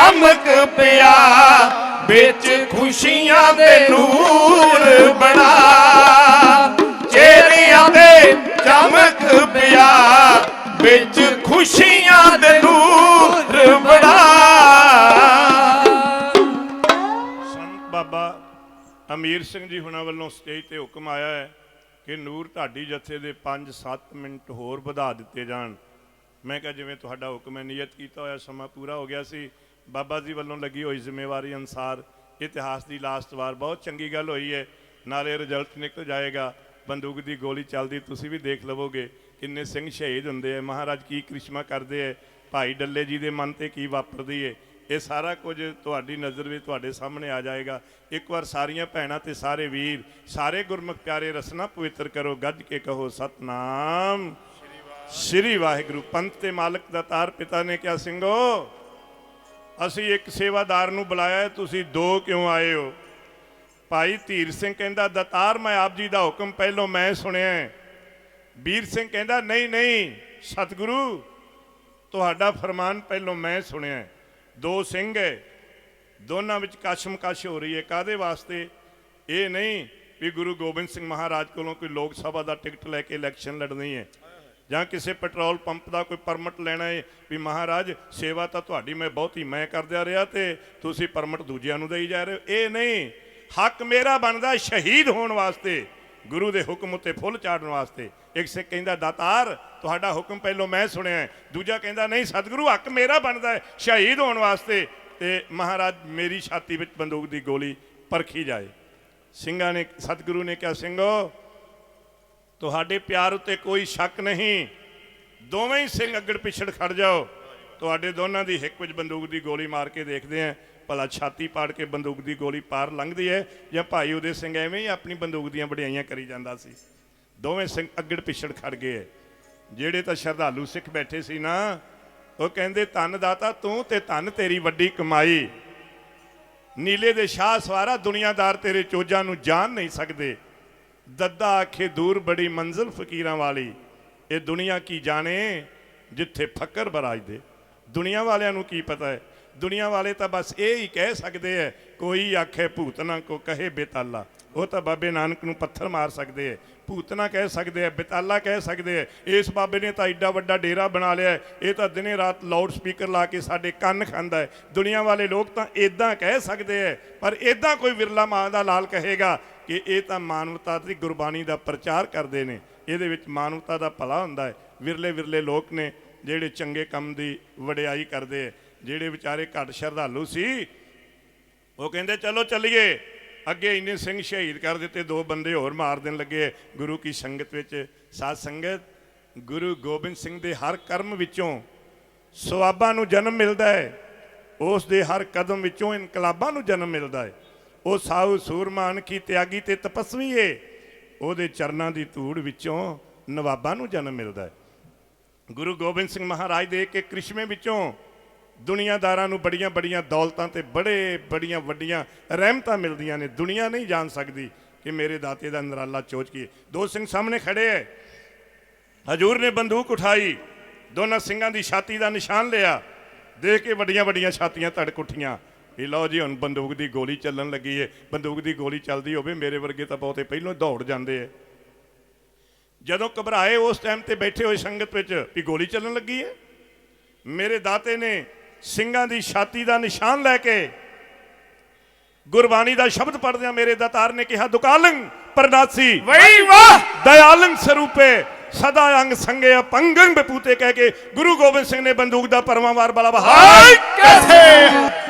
Speaker 3: ਚਮਕ ਪਿਆ ਵਿੱਚ ਖੁਸ਼ੀਆਂ ਦੇ ਨੂਰ ਬਣਾ ਚਿਹਰਿਆਂ ਦੇ ਚਮਕ ਪਿਆ ਵਿੱਚ ਖੁਸ਼ੀਆਂ ਦੇ ਨੂਰ ਬਣਾ
Speaker 1: ਸੰਤ ਬਾਬਾ ਅਮੀਰ ਸਿੰਘ ਜੀ ਹੁਣਾਂ ਵੱਲੋਂ ਸਟੇਜ ਤੇ ਹੁਕਮ ਆਇਆ ਹੈ ਕਿ ਨੂਰ ਢਾਡੀ ਜਥੇ ਦੇ 5-7 ਮਿੰਟ ਹੋਰ ਵਧਾ ਦਿੱਤੇ ਜਾਣ। ਮੈਂ ਕਿਹਾ ਜਿਵੇਂ ਤੁਹਾਡਾ ਹੁਕਮ ਹੈ, ਨੀਅਤ ਕੀਤਾ ਹੋਇਆ ਸਮਾਂ ਪੂਰਾ ਹੋ ਗਿਆ ਸੀ। ਬਾਬਾ ਜੀ ਵੱਲੋਂ ਲੱਗੀ ਹੋਈ ਜ਼ਿੰਮੇਵਾਰੀ ਅਨੁਸਾਰ ਇਤਿਹਾਸ ਦੀ ਲਾਸਟ ਵਾਰ ਬਹੁਤ ਚੰਗੀ ਗੱਲ ਹੋਈ ਹੈ। ਨਾਲੇ ਰਿਜ਼ਲਟ ਨਿਕਲ ਜਾਏਗਾ। ਬੰਦੂਕ ਦੀ ਗੋਲੀ ਚੱਲਦੀ ਤੁਸੀਂ ਵੀ ਦੇਖ ਲਵੋਗੇ ਕਿੰਨੇ ਸਿੰਘ ਸ਼ਹੀਦ ਹੁੰਦੇ ਹੈ, ਮਹਾਰਾਜ ਕੀ ਕ੍ਰਿਸ਼ਮਾ ਕਰਦੇ ਹੈ, ਭਾਈ ਡੱਲੇ ਜੀ ਦੇ ਮਨ ਤੇ ਕੀ ਵਾਪਰਦੀ ਹੈ। ਇਹ ਸਾਰਾ ਕੁਝ ਤੁਹਾਡੀ ਨਜ਼ਰ ਵਿੱਚ ਤੁਹਾਡੇ ਸਾਹਮਣੇ ਆ ਜਾਏਗਾ। ਇੱਕ ਵਾਰ ਸਾਰੀਆਂ ਭੈਣਾਂ ਤੇ ਸਾਰੇ ਵੀਰ, ਸਾਰੇ ਗੁਰਮੁਖ ਪਿਆਰੇ ਰਸਨਾ ਪਵਿੱਤਰ ਕਰੋ, ਗੱਜ ਕੇ ਕਹੋ ਸਤਨਾਮ ਸ਼੍ਰੀ ਵਾਹਿਗੁਰੂ। ਪੰਥ ਤੇ ਮਾਲਕ ਦਾ ਤਾਰ ਪਿਤਾ ਨੇ ਕਿਹਾ, ਸਿੰਘੋ ਅਸੀਂ ਇੱਕ ਸੇਵਾਦਾਰ ਨੂੰ ਬੁਲਾਇਆ, ਤੁਸੀਂ ਦੋ ਕਿਉਂ ਆਏ ਹੋ? ਭਾਈ ਧੀਰ ਸਿੰਘ ਕਹਿੰਦਾ, ਦਤਾਰ ਮੈਂ ਆਪ ਜੀ ਦਾ ਹੁਕਮ ਪਹਿਲੋਂ ਮੈਂ ਸੁਣਿਆ। ਵੀਰ ਸਿੰਘ ਕਹਿੰਦਾ, ਨਹੀਂ ਨਹੀਂ ਸਤਿਗੁਰੂ ਤੁਹਾਡਾ ਫਰਮਾਨ ਪਹਿਲੋਂ ਮੈਂ ਸੁਣਿਆ। ਦੋ ਸਿੰਘ ਹੈ, ਦੋਨਾਂ ਵਿੱਚ ਕਸ਼ਮਕਸ਼ ਹੋ ਰਹੀ ਹੈ। ਕਾਹਦੇ ਵਾਸਤੇ? ਇਹ ਨਹੀਂ ਵੀ ਗੁਰੂ ਗੋਬਿੰਦ ਸਿੰਘ ਮਹਾਰਾਜ ਕੋਲੋਂ ਕੋਈ ਲੋਕ ਸਭਾ ਦਾ ਟਿਕਟ ਲੈ ਕੇ ਇਲੈਕਸ਼ਨ ਲੜਨੀ ਹੈ ਜਾਂ ਕਿਸੇ ਪੈਟਰੋਲ ਪੰਪ ਦਾ ਕੋਈ ਪਰਮਿਟ ਲੈਣਾ ਹੈ ਵੀ ਮਹਾਰਾਜ ਸੇਵਾ ਤਾਂ ਤੁਹਾਡੀ ਮੈਂ ਬਹੁਤੀ ਮੈਂ ਕਰਦਿਆ ਰਿਹਾ ਤੇ ਤੁਸੀਂ ਪਰਮਿਟ ਦੂਜਿਆਂ ਨੂੰ ਦੇਈ ਜਾ ਰਹੇ ਹੋ। ਇਹ ਨਹੀਂ, ਹੱਕ ਮੇਰਾ ਬਣਦਾ ਸ਼ਹੀਦ ਹੋਣ ਵਾਸਤੇ, ਗੁਰੂ ਦੇ ਹੁਕਮ ਉੱਤੇ ਫੁੱਲ ਚਾੜਨ ਵਾਸਤੇ। ਇੱਕ ਸਿੱਖ ਕਹਿੰਦਾ, ਦਾਤਾਰ ਤੁਹਾਡਾ ਹੁਕਮ ਪਹਿਲੋਂ ਮੈਂ ਸੁਣਿਆ। ਦੂਜਾ ਕਹਿੰਦਾ, ਨਹੀਂ ਸਤਿਗੁਰੂ ਹੱਕ ਮੇਰਾ ਬਣਦਾ ਹੈ ਸ਼ਹੀਦ ਹੋਣ ਵਾਸਤੇ, ਤੇ ਮਹਾਰਾਜ ਮੇਰੀ ਛਾਤੀ ਵਿੱਚ ਬੰਦੂਕ ਦੀ ਗੋਲੀ ਪਰਖੀ ਜਾਏ। ਸਿੰਘਾਂ ਨੇ, ਸਤਿਗੁਰੂ ਨੇ ਕਿਹਾ, ਸਿੰਘੋ ਤੁਹਾਡੇ ਪਿਆਰ ਉੱਤੇ ਕੋਈ ਸ਼ੱਕ ਨਹੀਂ, ਦੋਵੇਂ ਹੀ ਸਿੰਘ ਅੱਗੜ ਪਿਛੜ ਖੜ ਜਾਓ। ਤੁਹਾਡੇ ਦੋਨਾਂ ਦੀ ਹਿੱਕ ਵਿੱਚ ਬੰਦੂਕ ਦੀ ਗੋਲੀ ਮਾਰ ਕੇ ਦੇਖਦੇ ਆ ਭਲਾ ਛਾਤੀ ਪਾੜ ਕੇ ਬੰਦੂਕ ਦੀ ਗੋਲੀ ਪਾਰ ਲੰਘਦੀ ਹੈ ਜਾਂ ਭਾਈ ਉਦੇ ਸਿੰਘ ਐਵੇਂ ਹੀ ਆਪਣੀ ਬੰਦੂਕ ਦੀਆਂ ਵਡਿਆਈਆਂ ਕਰੀ ਜਾਂਦਾ ਸੀ। ਦੋਵੇਂ ਸਿੰਘ ਅੱਗੜ ਪਿਛੜ ਖੜ ਗਏ। ਜਿਹੜੇ ਤਾਂ ਸ਼ਰਧਾਲੂ ਸਿੱਖ ਬੈਠੇ ਸੀ ਨਾ, ਉਹ ਕਹਿੰਦੇ, ਧੰਨ ਦਾਤਾ ਤੂੰ ਤੇ ਧੰਨ ਤੇਰੀ ਵੱਡੀ ਕਮਾਈ। ਨੀਲੇ ਦੇ ਸ਼ਾਹ ਸਵਾਰਾ ਦੁਨੀਆਦਾਰ ਤੇਰੇ ਚੋਜਾਂ ਨੂੰ ਜਾਣ ਨਹੀਂ ਸਕਦੇ। ਦੱਦਾ ਆਖੇ ਦੂਰ ਬੜੀ ਮੰਜ਼ਿਲ ਫਕੀਰਾਂ ਵਾਲੀ, ਇਹ ਦੁਨੀਆ ਕੀ ਜਾਣੇ ਜਿੱਥੇ ਫਕਰ ਬਰਾਜਦੇ। ਦੁਨੀਆ ਵਾਲਿਆਂ ਨੂੰ ਕੀ ਪਤਾ ਹੈ? ਦੁਨੀਆ ਵਾਲੇ ਤਾਂ ਬਸ ਇਹ ਹੀ ਕਹਿ ਸਕਦੇ ਹੈ, ਕੋਈ ਆਖੇ ਭੂਤਨਾ ਕੋ ਕਹੇ ਬੇਤਾਲਾ। ਉਹ ਤਾਂ ਬਾਬੇ ਨਾਨਕ ਨੂੰ ਪੱਥਰ ਮਾਰ ਸਕਦੇ ਹੈ, ਭੂਤਨਾ ਕਹਿ ਸਕਦੇ ਹੈ, ਬੇਤਾਲਾ ਕਹਿ ਸਕਦੇ ਹੈ। ਇਸ ਬਾਬੇ ਨੇ ਤਾਂ ਐਡਾ ਵੱਡਾ ਡੇਰਾ ਬਣਾ ਲਿਆ ਹੈ, ਇਹ ਤਾਂ ਦਿਨੇ ਰਾਤ ਲਾਊਡ ਸਪੀਕਰ ਲਾ ਕੇ ਸਾਡੇ ਕੰਨ ਖਾਂਦਾ ਹੈ। ਦੁਨੀਆ ਵਾਲੇ ਲੋਕ ਤਾਂ ਇਦਾਂ ਕਹਿ ਸਕਦੇ ਹੈ, ਪਰ ਇਦਾਂ ਕੋਈ ਵਿਰਲਾ ਮਾਂ ਦਾ ਲਾਲ ਕਹੇਗਾ ਕਿ ਇਹ ਤਾਂ ਮਾਨਵਤਾ ਦੀ ਗੁਰਬਾਣੀ ਦਾ ਪ੍ਰਚਾਰ ਕਰਦੇ ਨੇ, ਇਹਦੇ ਵਿੱਚ ਮਾਨਵਤਾ ਦਾ ਭਲਾ ਹੁੰਦਾ ਹੈ। ਵਿਰਲੇ ਵਿਰਲੇ ਲੋਕ ਨੇ ਜਿਹੜੇ ਚੰਗੇ ਕੰਮ ਦੀ ਵਡਿਆਈ ਕਰਦੇ ਹੈ। ਜਿਹੜੇ ਵਿਚਾਰੇ ਘੱਟ ਸ਼ਰਧਾਲੂ ਸੀ, ਉਹ ਕਹਿੰਦੇ ਚਲੋ ਚੱਲੀਏ। ਅੱਗੇ ਇੰਨੇ ਸਿੰਘ ਸ਼ਹੀਦ ਕਰ ਦਿੱਤੇ, ਦੋ ਬੰਦੇ ਹੋਰ ਮਾਰ ਦੇਣ ਲੱਗੇ ਗੁਰੂ ਕੀ ਸੰਗਤ ਵਿੱਚ। ਸਾਧ ਸੰਗਤ, ਗੁਰੂ ਗੋਬਿੰਦ ਸਿੰਘ ਦੇ ਹਰ ਕਰਮ ਵਿੱਚੋਂ ਸਵਾਬਾਂ ਨੂੰ ਜਨਮ ਮਿਲਦਾ ਹੈ, ਉਸ ਦੇ ਹਰ ਕਦਮ ਵਿੱਚੋਂ ਇਨਕਲਾਬਾਂ ਨੂੰ ਜਨਮ ਮਿਲਦਾ ਹੈ। ਉਹ ਸਾਊ ਸੂਰਮਾਨ ਕੀ ਤਿਆਗੀ ਤੇ ਤਪਸਵੀ ਏ, ਉਹਦੇ ਚਰਨਾਂ ਦੀ ਧੂੜ ਵਿੱਚੋਂ ਨਵਾਬਾਂ ਨੂੰ ਜਨਮ ਮਿਲਦਾ ਹੈ। ਗੁਰੂ ਗੋਬਿੰਦ ਸਿੰਘ ਮਹਾਰਾਜ ਦੇ ਇੱਕ ਕ੍ਰਿਸ਼ਮੇ ਵਿੱਚੋਂ ਦੁਨੀਆਦਾਰਾਂ ਨੂੰ ਬੜੀਆਂ ਬੜੀਆਂ ਦੌਲਤਾਂ ਤੇ ਬੜੀਆਂ ਵੱਡੀਆਂ ਰਹਿਮਤਾਂ ਮਿਲਦੀਆਂ ਨੇ। ਦੁਨੀਆ ਨਹੀਂ ਜਾਣ ਸਕਦੀ ਕਿ ਮੇਰੇ ਦਾਤੇ ਦਾ ਨਿਰਾਲਾ ਚੋਜ ਕੀ ਹੈ। ਦੋ ਸਿੰਘ ਸਾਹਮਣੇ ਖੜੇ ਹੈ, ਹਜੂਰ ਨੇ ਬੰਦੂਕ ਉਠਾਈ, ਦੋਨਾਂ ਸਿੰਘਾਂ ਦੀ ਛਾਤੀ ਦਾ ਨਿਸ਼ਾਨ ਲਿਆ। ਦੇਖ ਕੇ ਵੱਡੀਆਂ ਵੱਡੀਆਂ ਛਾਤੀਆਂ ਧੜਕ ਉੱਠੀਆਂ। ਇਹ ਲਓ ਜੀ, ਹੁਣ ਬੰਦੂਕ ਦੀ ਗੋਲੀ ਚੱਲਣ ਲੱਗੀ ਹੈ। ਬੰਦੂਕ ਦੀ ਗੋਲੀ ਚੱਲਦੀ ਹੋਵੇ, ਮੇਰੇ ਵਰਗੇ ਤਾਂ ਬਹੁਤੇ ਪਹਿਲੋਂ ਦੌੜ ਜਾਂਦੇ ਹੈ। ਜਦੋਂ ਘਬਰਾਏ ਉਸ ਟਾਈਮ ਤੇ ਬੈਠੇ ਹੋਏ ਸੰਗਤ ਵਿੱਚ ਵੀ ਗੋਲੀ ਚੱਲਣ ਲੱਗੀ ਹੈ, ਮੇਰੇ ਦਾਤੇ ਨੇ ਸਿੰਘਾਂ ਦੀ ਛਾਤੀ ਦਾ ਨਿਸ਼ਾਨ ਲੈ ਕੇ ਗੁਰਬਾਣੀ ਦਾ ਸ਼ਬਦ ਪੜ੍ਹਦਿਆਂ ਮੇਰੇ ਦਾਤਾਰ ਨੇ ਕਿਹਾ, ਦੁਕਾਲੰ ਪਰਨਾਸੀ
Speaker 3: ਵਈ ਵਾਹ
Speaker 1: ਦਇਆਲੰ ਸਰੂਪੇ ਸਦਾ ਅੰਗ ਸੰਗੇ ਅਪੰਗੰ ਬਪੂਤੇ ਕਹਿ ਕੇ ਗੁਰੂ ਗੋਬਿੰਦ ਸਿੰਘ ਨੇ ਬੰਦੂਕ ਦਾ ਪਰਵਾਂ ਵਾਰ ਬਲਾ ਬਹਾਈ
Speaker 3: ਕਿਥੇ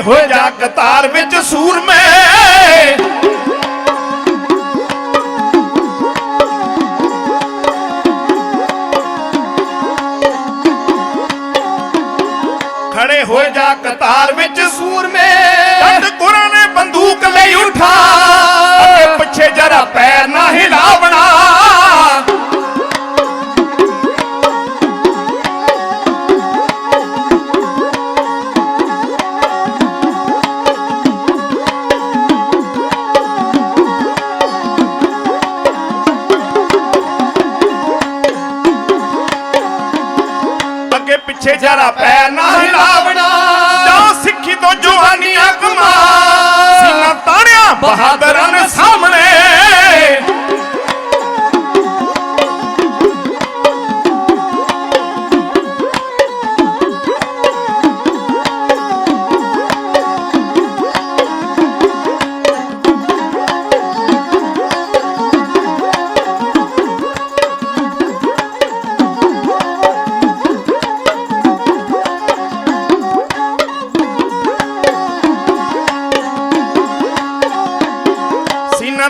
Speaker 3: ਹੋ ਜਾ ਕਤਾਰ ਵਿੱਚ ਸੂਰਮੇ। ਖੜੇ ਹੋ ਜਾ ਕਤਾਰ ਵਿੱਚ ਸੂਰਮੇ। ਜੱਟ ਗੁਰਾਂ ਨੇ ਬੰਦੂਕ ਲਈ ਉਠਾ, ਅੱਗੇ ਪਿੱਛੇ ਜਰਾ ਪੈਰ ਨਾ ਹਿਲਾਵਣਾ। ਅੱਗੇ ਪਿੱਛੇ ਜਰਾ ਪੈਰ ਨਾ ਹਿਲਾਵਣਾ। ਜਾਂ ਸਿੱਖੀ ਤੋਂ ਜਵਾਨੀਆਂ ਕਮਾ, ਸੀਨਾ ਤਾਣਿਆ ਬਹਾਦਰਾਂ ਨੇ ਸਾਹਮਣੇ।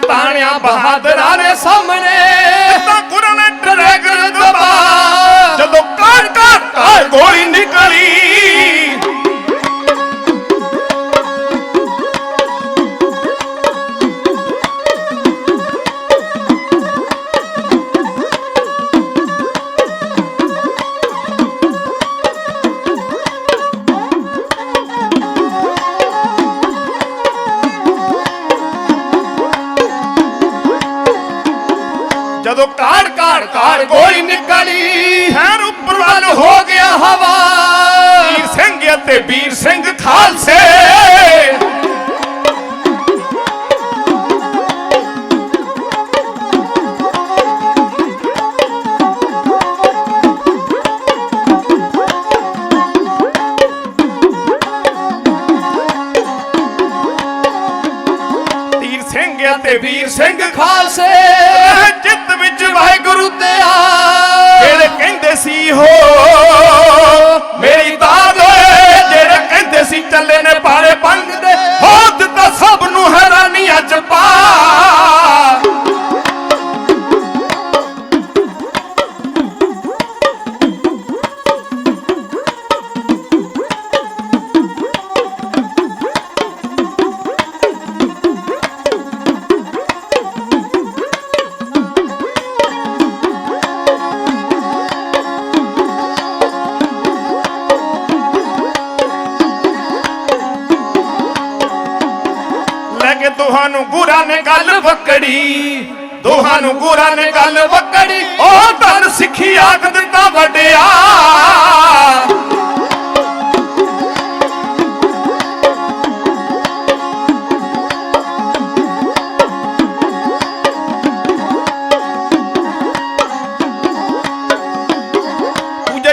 Speaker 3: ਤਾਣਿਆ ਬਹਾਦਰਾਂ ਦੇ ਸਾਹਮਣੇ। ਤਾਂ ਗੁਰਾਂ ਨੇ ਡਰੈਗਨ ਦਬਾ, ਜਦੋਂ ਕਾਰ ਕਾਰ ਕਾਰ ਗੋਲੀ ਨਿਕਲੀ। ਜਦੋਂ ਕਾਰ ਕਾਰ ਕਾਰ ਗੋਲੀ ਨਿਕਲੀ, ਹੈਰ ਉੱਪਰ ਵੱਲ ਹੋ ਗਿਆ ਹਵਾ। ਵੀਰ ਸਿੰਘ ਅਤੇ ਵੀਰ ਸਿੰਘ ਖਾਲਸੇ। ਵੀਰ ਸਿੰਘ ਅਤੇ ਵੀਰ ਸਿੰਘ ਖਾਲਸੇ। ਜਿੱਤ ਵਿੱਚ ਵਾਹਿਗੁਰੂ ਤੇ ਆ, ਜਿਹੜੇ ਕਹਿੰਦੇ ਸੀ ਹੋ ਮੇਰੀ ਦਾਦ ਓਏ। ਜਿਹੜੇ ਕਹਿੰਦੇ ਸੀ ਚੱਲੇ ਨੇ ਪਾਲੇ ਪੰਗ ਦੇ, ਹੋ ਦਿੱਤਾ ਸਭ ਨੂੰ ਹੈਰਾਨੀਆਂ ਚ ਪਾ। ਤੁਹਾਨੂੰ ਗੁਰਾਂ ਨੇ ਗੱਲ ਵਕੜੀ, ਦੋਹਾਂ ਨੂੰ ਗੁਰਾਂ ਨੇ ਗੱਲ ਵਕੜੀ। ਉਹ ਧਨ ਸਿੱਖੀ ਆਖ ਦਿੱਤਾ ਵੱਡਿਆ।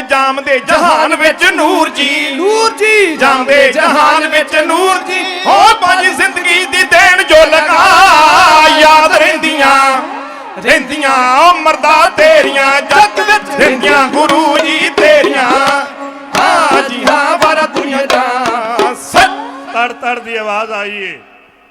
Speaker 3: ਜਾਂਦੇ ਜਹਾਨ ਵਿੱਚ ਨੂਰ ਜੀ, ਨੂਰ ਜੀ ਜਾਂਦੇ ਜਹਾਨ ਵਿੱਚ ਨੂਰ ਜੀ। ਹੋ ਪੰਜ ਜ਼ਿੰਦਗੀ ਦੀ ਦੇਣ ਜੋ ਲਗਾ, ਯਾਦ ਰਹਿੰਦੀਆਂ ਰਹਿੰਦੀਆਂ ਮਰਦਾ ਤੇਰੀਆਂ। ਜੱਗ ਵਿੱਚ ਰਹਿੰਦੀਆਂ ਗੁਰੂ ਜੀ ਤੇਰੀਆਂ। ਹਾਂ ਜੀ ਹਾਂ ਵਾਰਾ ਦੁਨੀਆ ਦਾ
Speaker 1: ਤੜ ਤੜ ਦੀ ਆਵਾਜ਼ ਆਈ ਏ।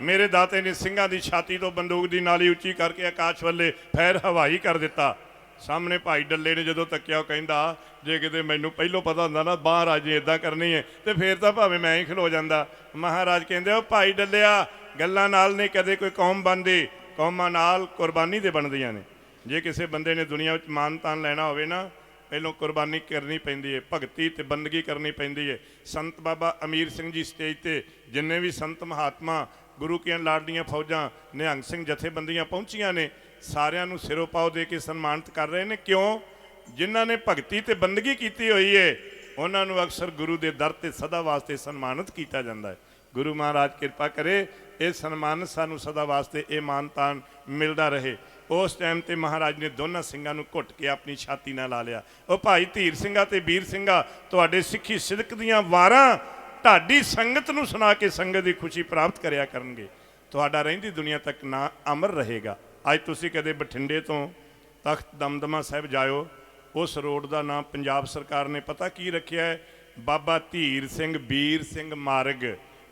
Speaker 1: ਮੇਰੇ ਦਾਤੇ ਨੇ ਸਿੰਘਾਂ ਦੀ ਛਾਤੀ ਤੋਂ ਬੰਦੂਕ ਦੀ ਨਾਲੀ ਉੱਚੀ ਕਰਕੇ ਆਕਾਸ਼ ਵੱਲੇ ਫੈਰ ਹਵਾਈ ਕਰ ਦਿੱਤਾ। ਸਾਹਮਣੇ ਭਾਈ ਡੱਲੇ ਨੇ ਜਦੋਂ ਤੱਕਿਆ, ਉਹ ਕਹਿੰਦਾ ਜੇ ਕਿਤੇ ਮੈਨੂੰ ਪਹਿਲੋਂ ਪਤਾ ਹੁੰਦਾ ਨਾ ਮਹਾਰਾਜ ਨੇ ਇਦਾਂ ਕਰਨੀ ਹੈ ਤੇ ਫੇਰ ਤਾਂ ਭਾਵੇਂ ਮੈਂ ਹੀ ਖਲੋ ਜਾਂਦਾ। ਮਹਾਰਾਜ ਕਹਿੰਦੇ ਉਹ ਭਾਈ ਡੱਲਿਆ, ਗੱਲਾਂ ਨਾਲ ਨਹੀਂ ਕਦੇ ਕੋਈ ਕੌਮ ਬਣਦੀ, ਕੌਮਾਂ ਨਾਲ ਕੁਰਬਾਨੀ ਦੇ ਬਣਦੀਆਂ ਨੇ। ਜੇ ਕਿਸੇ ਬੰਦੇ ਨੇ ਦੁਨੀਆ ਵਿੱਚ ਮਾਨ ਤਾਨ ਲੈਣਾ ਹੋਵੇ ਨਾ, ਪਹਿਲੋਂ ਕੁਰਬਾਨੀ ਕਰਨੀ ਪੈਂਦੀ ਹੈ, ਭਗਤੀ ਤੇ ਬੰਦਗੀ ਕਰਨੀ ਪੈਂਦੀ ਹੈ। ਸੰਤ ਬਾਬਾ ਅਮੀਰ ਸਿੰਘ ਜੀ ਸਟੇਜ ਤੇ ਜਿੰਨੇ ਵੀ ਸੰਤ ਮਹਾਤਮਾ ਗੁਰੂ ਕੀਆਂ ਲਾਡਲੀਆਂ ਫੌਜਾਂ ਨਿਹੰਗ ਸਿੰਘ ਜਥੇਬੰਦੀਆਂ ਪਹੁੰਚੀਆਂ ਨੇ, ਸਾਰਿਆਂ ਨੂੰ ਸਿਰੋਂ ਪਾਓ ਦੇ ਕੇ ਸਨਮਾਨਿਤ ਕਰ ਰਹੇ ਨੇ। ਕਿਉਂ? ਜਿਨ੍ਹਾਂ ਨੇ ਭਗਤੀ ਤੇ ਬੰਦਗੀ ਕੀਤੀ ਹੋਈ ਹੈ ਉਹਨਾਂ ਨੂੰ ਅਕਸਰ ਗੁਰੂ ਦੇ ਦਰ ਤੇ ਸਦਾ ਵਾਸਤੇ ਸਨਮਾਨਿਤ ਕੀਤਾ ਜਾਂਦਾ ਹੈ। ਗੁਰੂ ਮਹਾਰਾਜ ਕਿਰਪਾ ਕਰੇ ਇਹ ਸਨਮਾਨ ਸਾਨੂੰ ਸਦਾ ਵਾਸਤੇ ਇਹ ਮਾਨ ਤਾਨ ਮਿਲਦਾ ਰਹੇ। ਉਸ ਟਾਈਮ ਤੇ ਮਹਾਰਾਜ ਨੇ ਦੋਨਾਂ ਸਿੰਘਾਂ ਨੂੰ ਘੁੱਟ ਕੇ ਆਪਣੀ ਛਾਤੀ ਨਾਲ ਲਾ ਲਿਆ। ਉਹ ਭਾਈ ਧੀਰ ਸਿੰਘਾ ਤੇ ਵੀਰ ਸਿੰਘਾ, ਤੁਹਾਡੇ ਸਿੱਖੀ ਸਿਦਕ ਦੀਆਂ ਵਾਰਾਂ ਢਾਡੀ ਸੰਗਤ ਨੂੰ ਸੁਣਾ ਕੇ ਸੰਗਤ ਦੀ ਖੁਸ਼ੀ ਪ੍ਰਾਪਤ ਕਰਿਆ ਕਰਨਗੇ। ਤੁਹਾਡਾ ਰਹਿੰਦੀ ਦੁਨੀਆ ਤੱਕ ਨਾਂ ਅਮਰ ਰਹੇਗਾ। ਅੱਜ ਤੁਸੀਂ ਕਦੇ ਬਠਿੰਡੇ ਤੋਂ ਤਖਤ ਦਮਦਮਾ ਸਾਹਿਬ ਜਾਇਓ, ਉਸ ਰੋਡ ਦਾ ਨਾਂ ਪੰਜਾਬ ਸਰਕਾਰ ਨੇ ਪਤਾ ਕੀ ਰੱਖਿਆ ਹੈ? ਬਾਬਾ ਧੀਰ ਸਿੰਘ ਵੀਰ ਸਿੰਘ ਮਾਰਗ।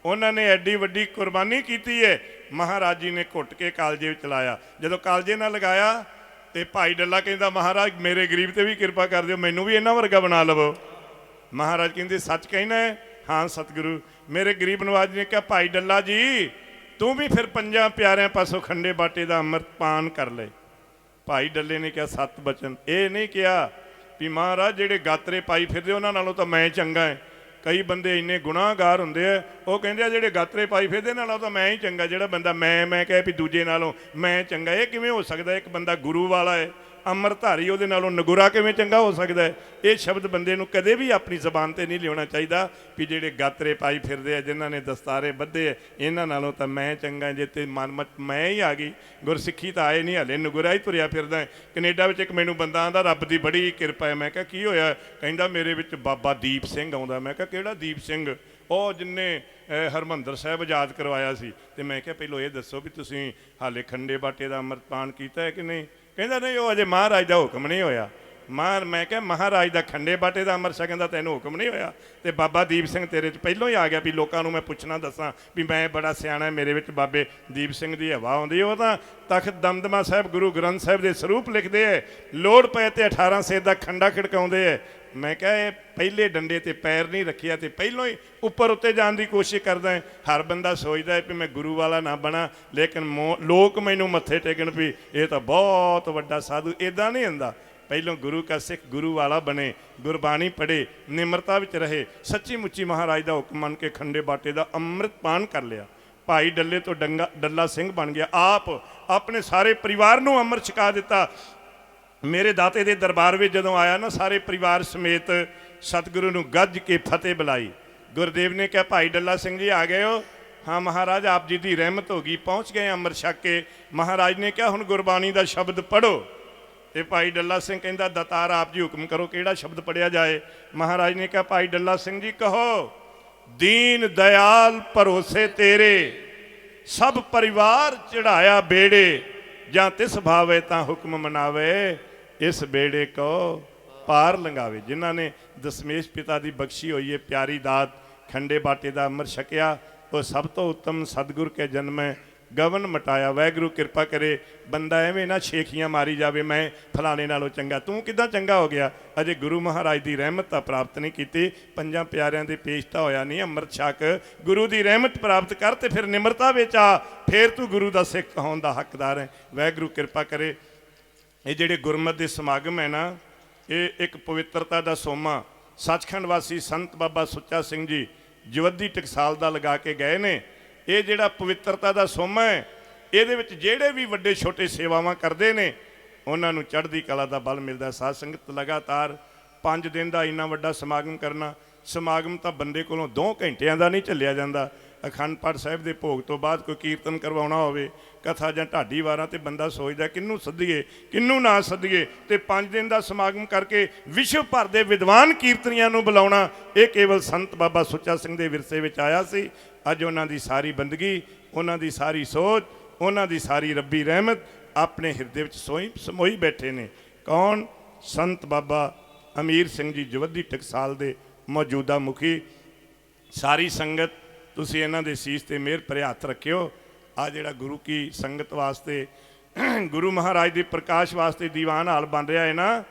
Speaker 1: ਉਹਨਾਂ ਨੇ ਐਡੀ ਵੱਡੀ ਕੁਰਬਾਨੀ ਕੀਤੀ ਹੈ। ਮਹਾਰਾਜ ਜੀ ਨੇ ਘੁੱਟ ਕੇ ਕਾਲਜੇ ਵਿੱਚ ਲਾਇਆ। ਜਦੋਂ ਕਾਲਜੇ ਨਾਲ ਲਗਾਇਆ ਤੇ ਭਾਈ ਡੱਲਾ ਕਹਿੰਦਾ ਮਹਾਰਾਜ ਮੇਰੇ ਗਰੀਬ ਤੇ ਵੀ ਕਿਰਪਾ ਕਰ ਦਿਓ, ਮੈਨੂੰ ਵੀ ਇਹਨਾਂ ਵਰਗਾ ਬਣਾ ਲਵੋ। ਮਹਾਰਾਜ ਕਹਿੰਦੇ ਸੱਚ ਕਹਿਣਾ ਹੈ? ਹਾਂ ਸਤਿਗੁਰੂ। ਮੇਰੇ ਗਰੀਬ ਨਵਾਜ ਨੇ ਕਿਹਾ ਭਾਈ ਡੱਲਾ ਜੀ ਤੂੰ ਵੀ ਫਿਰ ਪੰਜਾਂ ਪਿਆਰਿਆਂ ਪਾਸੋਂ ਖੰਡੇ ਬਾਟੇ ਦਾ ਅੰਮ੍ਰਿਤ ਪਾਨ ਕਰ ਲੈ। ਭਾਈ ਡੱਲੇ ਨੇ ਕਿਹਾ ਸੱਤ ਬਚਨ। ਇਹ ਨਹੀਂ ਕਿਹਾ ਵੀ ਮਹਾਰਾਜ ਜਿਹੜੇ ਗਾਤਰੇ ਪਾਈ ਫਿਰਦੇ ਉਹਨਾਂ ਨਾਲੋਂ ਤਾਂ ਮੈਂ ਚੰਗਾ ਹੈ। ਕਈ ਬੰਦੇ ਇੰਨੇ ਗੁਨਾਹਗਾਰ ਹੁੰਦੇ ਆ, ਉਹ ਕਹਿੰਦੇ ਆ ਜਿਹੜੇ ਗਾਤਰੇ ਪਾਈ ਫਿਰਦੇ ਇਹਨਾਂ ਨਾਲੋਂ ਤਾਂ ਮੈਂ ਹੀ ਚੰਗਾ। ਜਿਹੜਾ ਬੰਦਾ ਮੈਂ ਕਹੇ ਵੀ ਦੂਜੇ ਨਾਲੋਂ ਮੈਂ ਚੰਗਾ, ਇਹ ਕਿਵੇਂ ਹੋ ਸਕਦਾ? ਇੱਕ ਬੰਦਾ ਗੁਰੂ ਵਾਲਾ ਹੈ, ਅੰਮ੍ਰਿਤਧਾਰੀ, ਉਹਦੇ ਨਾਲੋਂ ਨਗੁਰਾ ਕਿਵੇਂ ਚੰਗਾ ਹੋ ਸਕਦਾ ਹੈ? ਇਹ ਸ਼ਬਦ ਬੰਦੇ ਨੂੰ ਕਦੇ ਵੀ ਆਪਣੀ ਜ਼ਬਾਨ ਤੇ ਨਹੀਂ ਲਿਆਉਣਾ ਚਾਹੀਦਾ ਵੀ ਜਿਹੜੇ ਗਾਤਰੇ ਪਾਈ ਫਿਰਦੇ ਆ, ਜਿਨ੍ਹਾਂ ਨੇ ਦਸਤਾਰੇ ਬੱਧੇ ਆ, ਇਹਨਾਂ ਨਾਲੋਂ ਤਾਂ ਮੈਂ ਚੰਗਾ। ਜੇ ਤੇ ਮਨ ਮੈਂ ਹੀ ਆ ਗਈ, ਗੁਰਸਿੱਖੀ ਤਾਂ ਆਏ ਨਹੀਂ ਹਲੇ, ਨਗੁਰਾ ਹੀ ਤੁਰਿਆ ਫਿਰਦਾ। ਕੈਨੇਡਾ ਵਿੱਚ ਇੱਕ ਮੈਨੂੰ ਬੰਦਾ ਆਂਦਾ ਰੱਬ ਦੀ ਬੜੀ ਕਿਰਪਾ ਹੈ। ਮੈਂ ਕਿਹਾ ਕੀ ਹੋਇਆ? ਕਹਿੰਦਾ ਮੇਰੇ ਵਿੱਚ ਬਾਬਾ ਦੀਪ ਸਿੰਘ ਆਉਂਦਾ। ਮੈਂ ਕਿਹਾ ਕਿਹੜਾ ਦੀਪ ਸਿੰਘ? ਉਹ ਜਿੰਨੇ ਹਰਮੰਦਰ ਸਾਹਿਬ ਆਜ਼ਾਦ ਕਰਵਾਇਆ ਸੀ। ਤੇ ਮੈਂ ਕਿਹਾ ਪਹਿਲੋਂ ਇਹ ਦੱਸੋ ਵੀ ਤੁਸੀਂ ਹਾਲੇ ਖੰਡੇ ਬਾਟੇ ਦਾ ਅੰਮ੍ਰਿਤਪਾਨ ਕੀਤਾ ਹੈ ਕਿ ਨਹੀਂ? ਕਹਿੰਦਾ ਨਹੀਂ ਉਹ ਅਜੇ ਮਹਾਰਾਜ ਦਾ ਹੁਕਮ ਨਹੀਂ ਹੋਇਆ। ਮੈਂ ਕਿਹਾ ਮਹਾਰਾਜ ਦਾ ਖੰਡੇ ਬਾਟੇ ਦਾ ਅੰਮ੍ਰਿਤ ਛਕਣ ਦਾ ਤੈਨੂੰ ਹੁਕਮ ਨਹੀਂ ਹੋਇਆ ਤੇ ਬਾਬਾ ਦੀਪ ਸਿੰਘ ਤੇਰੇ 'ਚ ਪਹਿਲੋਂ ਹੀ ਆ ਗਿਆ ਵੀ ਲੋਕਾਂ ਨੂੰ ਮੈਂ ਪੁੱਛਣਾ ਦੱਸਾਂ ਵੀ ਮੈਂ ਬੜਾ ਸਿਆਣਾ, ਮੇਰੇ ਵਿੱਚ ਬਾਬੇ ਦੀਪ ਸਿੰਘ ਦੀ ਹਵਾ ਆਉਂਦੀ। ਉਹ ਤਾਂ ਤਖਤ ਦਮਦਮਾ ਸਾਹਿਬ ਗੁਰੂ ਗ੍ਰੰਥ ਸਾਹਿਬ ਦੇ ਸਰੂਪ ਲਿਖਦੇ ਹੈ, ਲੋੜ ਪਏ ਤੇ 18 ਸੇਰ ਦਾ ਖੰਡਾ ਖਿੜਕਾਉਂਦੇ ਹੈ। ਮੈਂ ਕਿਹਾ ਇਹ ਪਹਿਲੇ ਡੰਡੇ ਤੇ ਪੈਰ ਨਹੀਂ ਰੱਖਿਆ ਤੇ ਪਹਿਲੋਂ ਹੀ ਉੱਪਰ ਉੱਤੇ ਜਾਣ ਦੀ ਕੋਸ਼ਿਸ਼ ਕਰਦਾ ਹੈ। ਹਰ ਬੰਦਾ ਸੋਚਦਾ ਹੈ ਵੀ ਮੈਂ ਗੁਰੂ ਵਾਲਾ ਨਾ ਬਣਾ, ਲੇਕਿਨ ਲੋਕ ਮੈਨੂੰ ਮੱਥੇ ਟੇਕਣ ਵੀ ਇਹ ਤਾਂ ਬਹੁਤ ਵੱਡਾ ਸਾਧੂ। ਇੱਦਾਂ ਨਹੀਂ ਹੁੰਦਾ। ਪਹਿਲੋਂ ਗੁਰੂ ਕਾ ਸਿੱਖ ਗੁਰੂ ਵਾਲਾ ਬਣੇ, ਗੁਰਬਾਣੀ ਪੜ੍ਹੇ, ਨਿਮਰਤਾ ਵਿੱਚ ਰਹੇ, ਸੱਚੀ ਮੁੱਚੀ ਮਹਾਰਾਜ ਦਾ ਹੁਕਮ ਮੰਨ ਕੇ ਖੰਡੇ ਬਾਟੇ ਦਾ ਅੰਮ੍ਰਿਤ ਪਾਨ ਕਰ ਲਿਆ। ਭਾਈ ਡੱਲੇ ਤੋਂ ਡੱਲਾ ਸਿੰਘ ਬਣ ਗਿਆ। ਆਪ ਆਪਣੇ ਸਾਰੇ ਪਰਿਵਾਰ ਨੂੰ ਅੰਮ੍ਰਿਤ ਛਕਾ ਦਿੱਤਾ। ਮੇਰੇ ਦਾਤੇ ਦੇ ਦਰਬਾਰ ਵਿੱਚ ਜਦੋਂ ਆਇਆ ਨਾ, ਸਾਰੇ ਪਰਿਵਾਰ ਸਮੇਤ ਸਤਿਗੁਰੂ ਨੂੰ ਗੱਜ ਕੇ ਫਤਿਹ ਬੁਲਾਈ। ਗੁਰਦੇਵ ਨੇ ਕਿਹਾ ਭਾਈ ਡੱਲਾ ਸਿੰਘ ਜੀ ਆ ਗਏ ਹੋ? ਹਾਂ ਮਹਾਰਾਜ ਆਪ ਜੀ ਦੀ ਰਹਿਮਤ ਹੋ ਗਈ, ਪਹੁੰਚ ਗਏ ਅੰਮ੍ਰਿਤ ਛਕ ਕੇ। ਮਹਾਰਾਜ ਨੇ ਕਿਹਾ ਹੁਣ ਗੁਰਬਾਣੀ ਦਾ ਸ਼ਬਦ ਪੜ੍ਹੋ। ਤੇ ਭਾਈ ਡੱਲਾ ਸਿੰਘ ਕਹਿੰਦਾ ਦਾਤਾਰ ਆਪ ਜੀ ਹੁਕਮ ਕਰੋ, ਕਿਹੜਾ ਸ਼ਬਦ ਪੜ੍ਹਿਆ ਜਾਏ? ਮਹਾਰਾਜ ਨੇ ਕਿਹਾ ਭਾਈ ਡੱਲਾ ਸਿੰਘ ਜੀ ਕਹੋ, ਦੀਨ ਦਿਆਲ ਭਰੋਸੇ ਤੇਰੇ, ਸਭ ਪਰਿਵਾਰ ਚੜਾਇਆ ਬੇੜੇ, ਜਾਂ ਤਿਸ ਭਾਵੇ ਤਾਂ ਹੁਕਮ ਮਨਾਵੇ, ਇਸ ਬੇੜੇ ਕੋ ਪਾਰ ਲੰਘਾਵੇ। ਜਿਨ੍ਹਾਂ ਨੇ ਦਸਮੇਸ਼ ਪਿਤਾ ਦੀ ਬਖਸ਼ੀ ਹੋਈ ਹੈ ਪਿਆਰੀ ਦਾਤ, ਖੰਡੇ ਬਾਟੇ ਦਾ ਅੰਮ੍ਰਿਤ ਛਕਿਆ, ਉਹ ਸਭ ਤੋਂ ਉੱਤਮ ਸਤਿਗੁਰ ਕੇ ਜਨਮੈ ਗਵਨ ਮਟਾਇਆ। ਵਾਹਿਗੁਰੂ ਕਿਰਪਾ ਕਰੇ ਬੰਦਾ ਐਵੇਂ ਨਾ ਛੇਖੀਆਂ ਮਾਰੀ ਜਾਵੇ ਮੈਂ ਫਲਾਣੇ ਨਾਲੋਂ ਚੰਗਾ। ਤੂੰ ਕਿੱਦਾਂ ਚੰਗਾ ਹੋ ਗਿਆ? ਅਜੇ ਗੁਰੂ ਮਹਾਰਾਜ ਦੀ ਰਹਿਮਤ ਤਾਂ ਪ੍ਰਾਪਤ ਨਹੀਂ ਕੀਤੀ, ਪੰਜਾਂ ਪਿਆਰਿਆਂ ਦੇ ਪੇਸ਼ ਤਾਂ ਹੋਇਆ ਨਹੀਂ। ਅੰਮ੍ਰਿਤ ਛਕ ਗੁਰੂ ਦੀ ਰਹਿਮਤ ਪ੍ਰਾਪਤ ਕਰ ਤੇ ਫਿਰ ਨਿਮਰਤਾ ਵਿੱਚ ਆ, ਫਿਰ ਤੂੰ ਗੁਰੂ ਦਾ ਸਿੱਖ ਹੋਣ ਦਾ ਹੱਕਦਾਰ ਹੈ। ਵਾਹਿਗੁਰੂ ਕਿਰਪਾ ਕਰੇ। ਇਹ ਜਿਹੜੇ ਗੁਰਮਤਿ ਦੇ ਸਮਾਗਮ ਹੈ ਨਾ, ਇਹ ਇੱਕ ਪਵਿੱਤਰਤਾ ਦਾ ਸੋਮਾ ਸੱਚਖੰਡ ਵਾਸੀ ਸੰਤ ਬਾਬਾ ਸੁੱਚਾ ਸਿੰਘ ਜੀ ਜਵੱਦੀ ਟਕਸਾਲ ਦਾ ਲਗਾ ਕੇ ਗਏ ਨੇ। ਇਹ ਜਿਹੜਾ ਪਵਿੱਤਰਤਾ ਦਾ ਸੋਮਾ ਹੈ, ਇਹਦੇ ਵਿੱਚ ਜਿਹੜੇ ਵੀ ਵੱਡੇ ਛੋਟੇ ਸੇਵਾਵਾਂ ਕਰਦੇ ਨੇ ਉਹਨਾਂ ਨੂੰ ਚੜ੍ਹਦੀ ਕਲਾ ਦਾ ਬਲ ਮਿਲਦਾ। ਸਾਧ ਸੰਗਤ ਲਗਾਤਾਰ 5 ਦਿਨ ਦਾ ਇੰਨਾ ਵੱਡਾ ਸਮਾਗਮ ਕਰਨਾ, ਸਮਾਗਮ ਤਾਂ ਬੰਦੇ ਕੋਲੋਂ 2 ਘੰਟਿਆਂ ਦਾ ਨਹੀਂ ਝੱਲਿਆ ਜਾਂਦਾ। ਅਖੰਡ ਪਾਠ ਸਾਹਿਬ ਦੇ ਭੋਗ ਤੋਂ ਬਾਅਦ ਕੋਈ ਕੀਰਤਨ ਕਰਵਾਉਣਾ ਹੋਵੇ, ਕਥਾ ਜਾਂ ਢਾਡੀ ਵਾਰਾਂ, ਤੇ ਬੰਦਾ ਸੋਚਦਾ ਕਿਹਨੂੰ ਸੱਦੀਏ ਕਿਹਨੂੰ ਨਾ ਸੱਦੀਏ। ਤੇ 5 ਦਿਨ ਦਾ ਸਮਾਗਮ ਕਰਕੇ ਵਿਸ਼ਵ ਭਰ ਦੇ ਵਿਦਵਾਨ ਕੀਰਤਨੀਆਂ ਨੂੰ ਬੁਲਾਉਣਾ, ਇਹ ਕੇਵਲ ਸੰਤ ਬਾਬਾ ਸੁੱਚਾ ਸਿੰਘ ਦੇ ਵਿਰਸੇ ਵਿੱਚ ਆਇਆ ਸੀ। ਅੱਜ ਉਹਨਾਂ ਦੀ ਸਾਰੀ ਬੰਦਗੀ, ਉਹਨਾਂ ਦੀ ਸਾਰੀ ਸੋਚ, ਉਹਨਾਂ ਦੀ ਸਾਰੀ ਰੱਬੀ ਰਹਿਮਤ ਆਪਣੇ ਹਿਰਦੇ ਵਿੱਚ ਸਮੋਈ ਬੈਠੇ ਨੇ। ਕੌਣ? ਸੰਤ ਬਾਬਾ ਅਮੀਰ ਸਿੰਘ ਜੀ ਜਵੱਦੀ ਟਕਸਾਲ ਦੇ ਮੌਜੂਦਾ ਮੁਖੀ। ਸਾਰੀ ਸੰਗਤ ਤੁਸੀਂ ਇਹਨਾਂ ਦੇ ਸੀਸ ਤੇ ਮਿਹਰ ਭਰੇ ਹੱਥ ਰੱਖਿਓ। ਆ ਜਿਹੜਾ ਗੁਰੂ ਕੀ ਸੰਗਤ ਵਾਸਤੇ, ਗੁਰੂ ਮਹਾਰਾਜ ਦੇ ਪ੍ਰਕਾਸ਼ ਵਾਸਤੇ ਦੀਵਾਨ ਹਾਲ ਬਣ ਰਿਹਾ ਹੈ ਨਾ,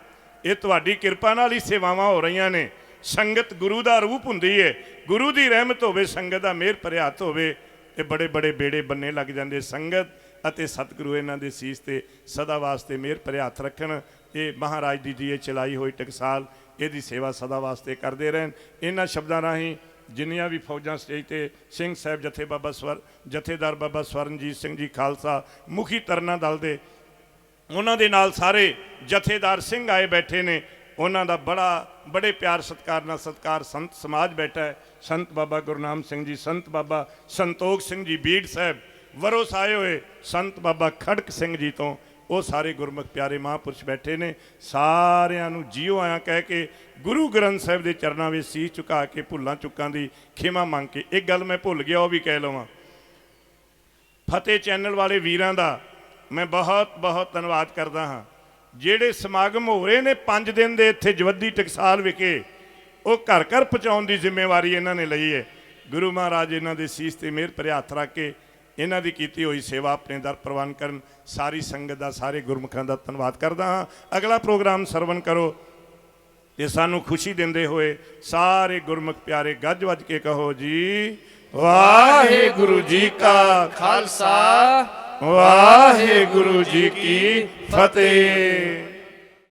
Speaker 1: ਇਹ ਤੁਹਾਡੀ ਕਿਰਪਾ ਨਾਲ ਹੀ ਸੇਵਾਵਾਂ ਹੋ ਰਹੀਆਂ ਨੇ। ਸੰਗਤ ਗੁਰੂ ਦਾ ਰੂਪ ਹੁੰਦੀ ਹੈ। ਗੁਰੂ ਦੀ ਰਹਿਮਤ ਹੋਵੇ, ਸੰਗਤ ਦਾ ਮਿਹਰ ਭਰੇ ਹੱਥ ਹੋਵੇ, ਤੇ ਬੜੇ ਬੜੇ ਬੇੜੇ ਬੰਨੇ ਲੱਗ ਜਾਂਦੇ। ਸੰਗਤ ਅਤੇ ਸਤਿਗੁਰੂ ਇਹਨਾਂ ਦੇ ਸੀਸ ਤੇ ਸਦਾ ਵਾਸਤੇ ਮਿਹਰ ਭਰੇ ਹੱਥ ਰੱਖਣ। ਇਹ ਮਹਾਰਾਜ ਦੀ ਜੀ ਚਲਾਈ ਹੋਈ ਟਕਸਾਲ, ਇਹਦੀ ਸੇਵਾ ਸਦਾ ਵਾਸਤੇ ਕਰਦੇ ਰਹਿਣ। ਇਹਨਾਂ ਸ਼ਬਦਾਂ ਰਾਹੀਂ ਜਿੰਨੀਆਂ ਵੀ ਫੌਜਾਂ ਸਟੇਜ ਤੇ ਸਿੰਘ ਸਾਹਿਬ ਜਥੇਦਾਰ ਬਾਬਾ ਸਵਰਨਜੀਤ ਸਿੰਘ ਜੀ ਖਾਲਸਾ ਮੁਖੀ ਤਰਨਾ ਦਲ ਦੇ, ਉਹਨਾਂ ਦੇ ਨਾਲ ਸਾਰੇ ਜਥੇਦਾਰ ਸਿੰਘ ਆਏ ਬੈਠੇ ਨੇ। ਉਹਨਾਂ ਦਾ ਬੜੇ ਪਿਆਰ ਸਤਿਕਾਰ ਨਾਲ ਸਤਿਕਾਰ ਸੰਤ ਸਮਾਜ ਬੈਠਾ ਹੈ। ਸੰਤ ਬਾਬਾ ਗੁਰਨਾਮ ਸਿੰਘ ਜੀ, ਸੰਤ ਬਾਬਾ ਸੰਤੋਖ ਸਿੰਘ ਜੀ ਬੀੜ ਸਾਹਿਬ, ਵਰੋਸ ਆਏ ਹੋਏ ਸੰਤ ਬਾਬਾ ਖੜਕ ਸਿੰਘ ਜੀ ਤੋਂ, ਉਹ ਸਾਰੇ ਗੁਰਮੁਖ ਪਿਆਰੇ ਮਹਾਂਪੁਰਸ਼ ਬੈਠੇ ਨੇ। ਸਾਰਿਆਂ ਨੂੰ ਜੀਓ ਆਇਆ ਕਹਿ ਕੇ ਗੁਰੂ ਗ੍ਰੰਥ ਸਾਹਿਬ ਦੇ ਚਰਨਾਂ ਵਿੱਚ ਸੀਸ ਝੁਕਾ ਕੇ ਭੁੱਲਾਂ ਚੁੱਕਾਂ ਦੀ ਖਿਮਾ ਮੰਗ ਕੇ, ਇੱਕ ਗੱਲ ਮੈਂ ਭੁੱਲ ਗਿਆ ਉਹ ਵੀ ਕਹਿ ਲਵਾਂ, ਫਤਿਹ ਚੈਨਲ ਵਾਲੇ ਵੀਰਾਂ ਦਾ ਮੈਂ ਬਹੁਤ ਬਹੁਤ ਧੰਨਵਾਦ ਕਰਦਾ ਹਾਂ। ਜਿਹੜੇ ਸਮਾਗਮ ਹੋ ਰਹੇ ਨੇ 5 ਦਿਨ ਦੇ ਇੱਥੇ ਜਵੱਦੀ ਟਕਸਾਲ ਵਿਖੇ, ਉਹ ਘਰ ਘਰ ਪਹੁੰਚਾਉਣ ਦੀ ਜ਼ਿੰਮੇਵਾਰੀ ਇਹਨਾਂ ਨੇ ਲਈ ਹੈ। ਗੁਰੂ ਮਹਾਰਾਜ ਇਹਨਾਂ ਦੇ ਸੀਸ ਤੇ ਮਿਹਰ ਭਰੇ ਹੱਥ ਰੱਖ ਕੇ ਇਹਨਾਂ ਦੀ ਕੀਤੀ ਹੋਈ ਸੇਵਾ ਆਪਣੇ ਦਰ ਪ੍ਰਵਾਨ ਕਰਨ। ਸਾਰੀ ਸੰਗਤ ਦਾ, ਸਾਰੇ ਗੁਰਮੁਖਾਂ ਦਾ ਧੰਨਵਾਦ ਕਰਦਾ ਹਾਂ। ਅਗਲਾ ਪ੍ਰੋਗਰਾਮ ਸਰਵਣ ਕਰੋ ਤੇ ਸਾਨੂੰ ਖੁਸ਼ੀ ਦਿੰਦੇ ਹੋਏ ਸਾਰੇ ਗੁਰਮੁਖ ਪਿਆਰੇ ਗੱਜ ਵੱਜ ਕੇ ਕਹੋ ਜੀ ਵਾਹਿਗੁਰੂ ਜੀ ਕਾ
Speaker 2: ਖਾਲਸਾ
Speaker 1: ਵਾਹਿਗੁਰੂ ਜੀ ਕੀ ਫਤਿਹ।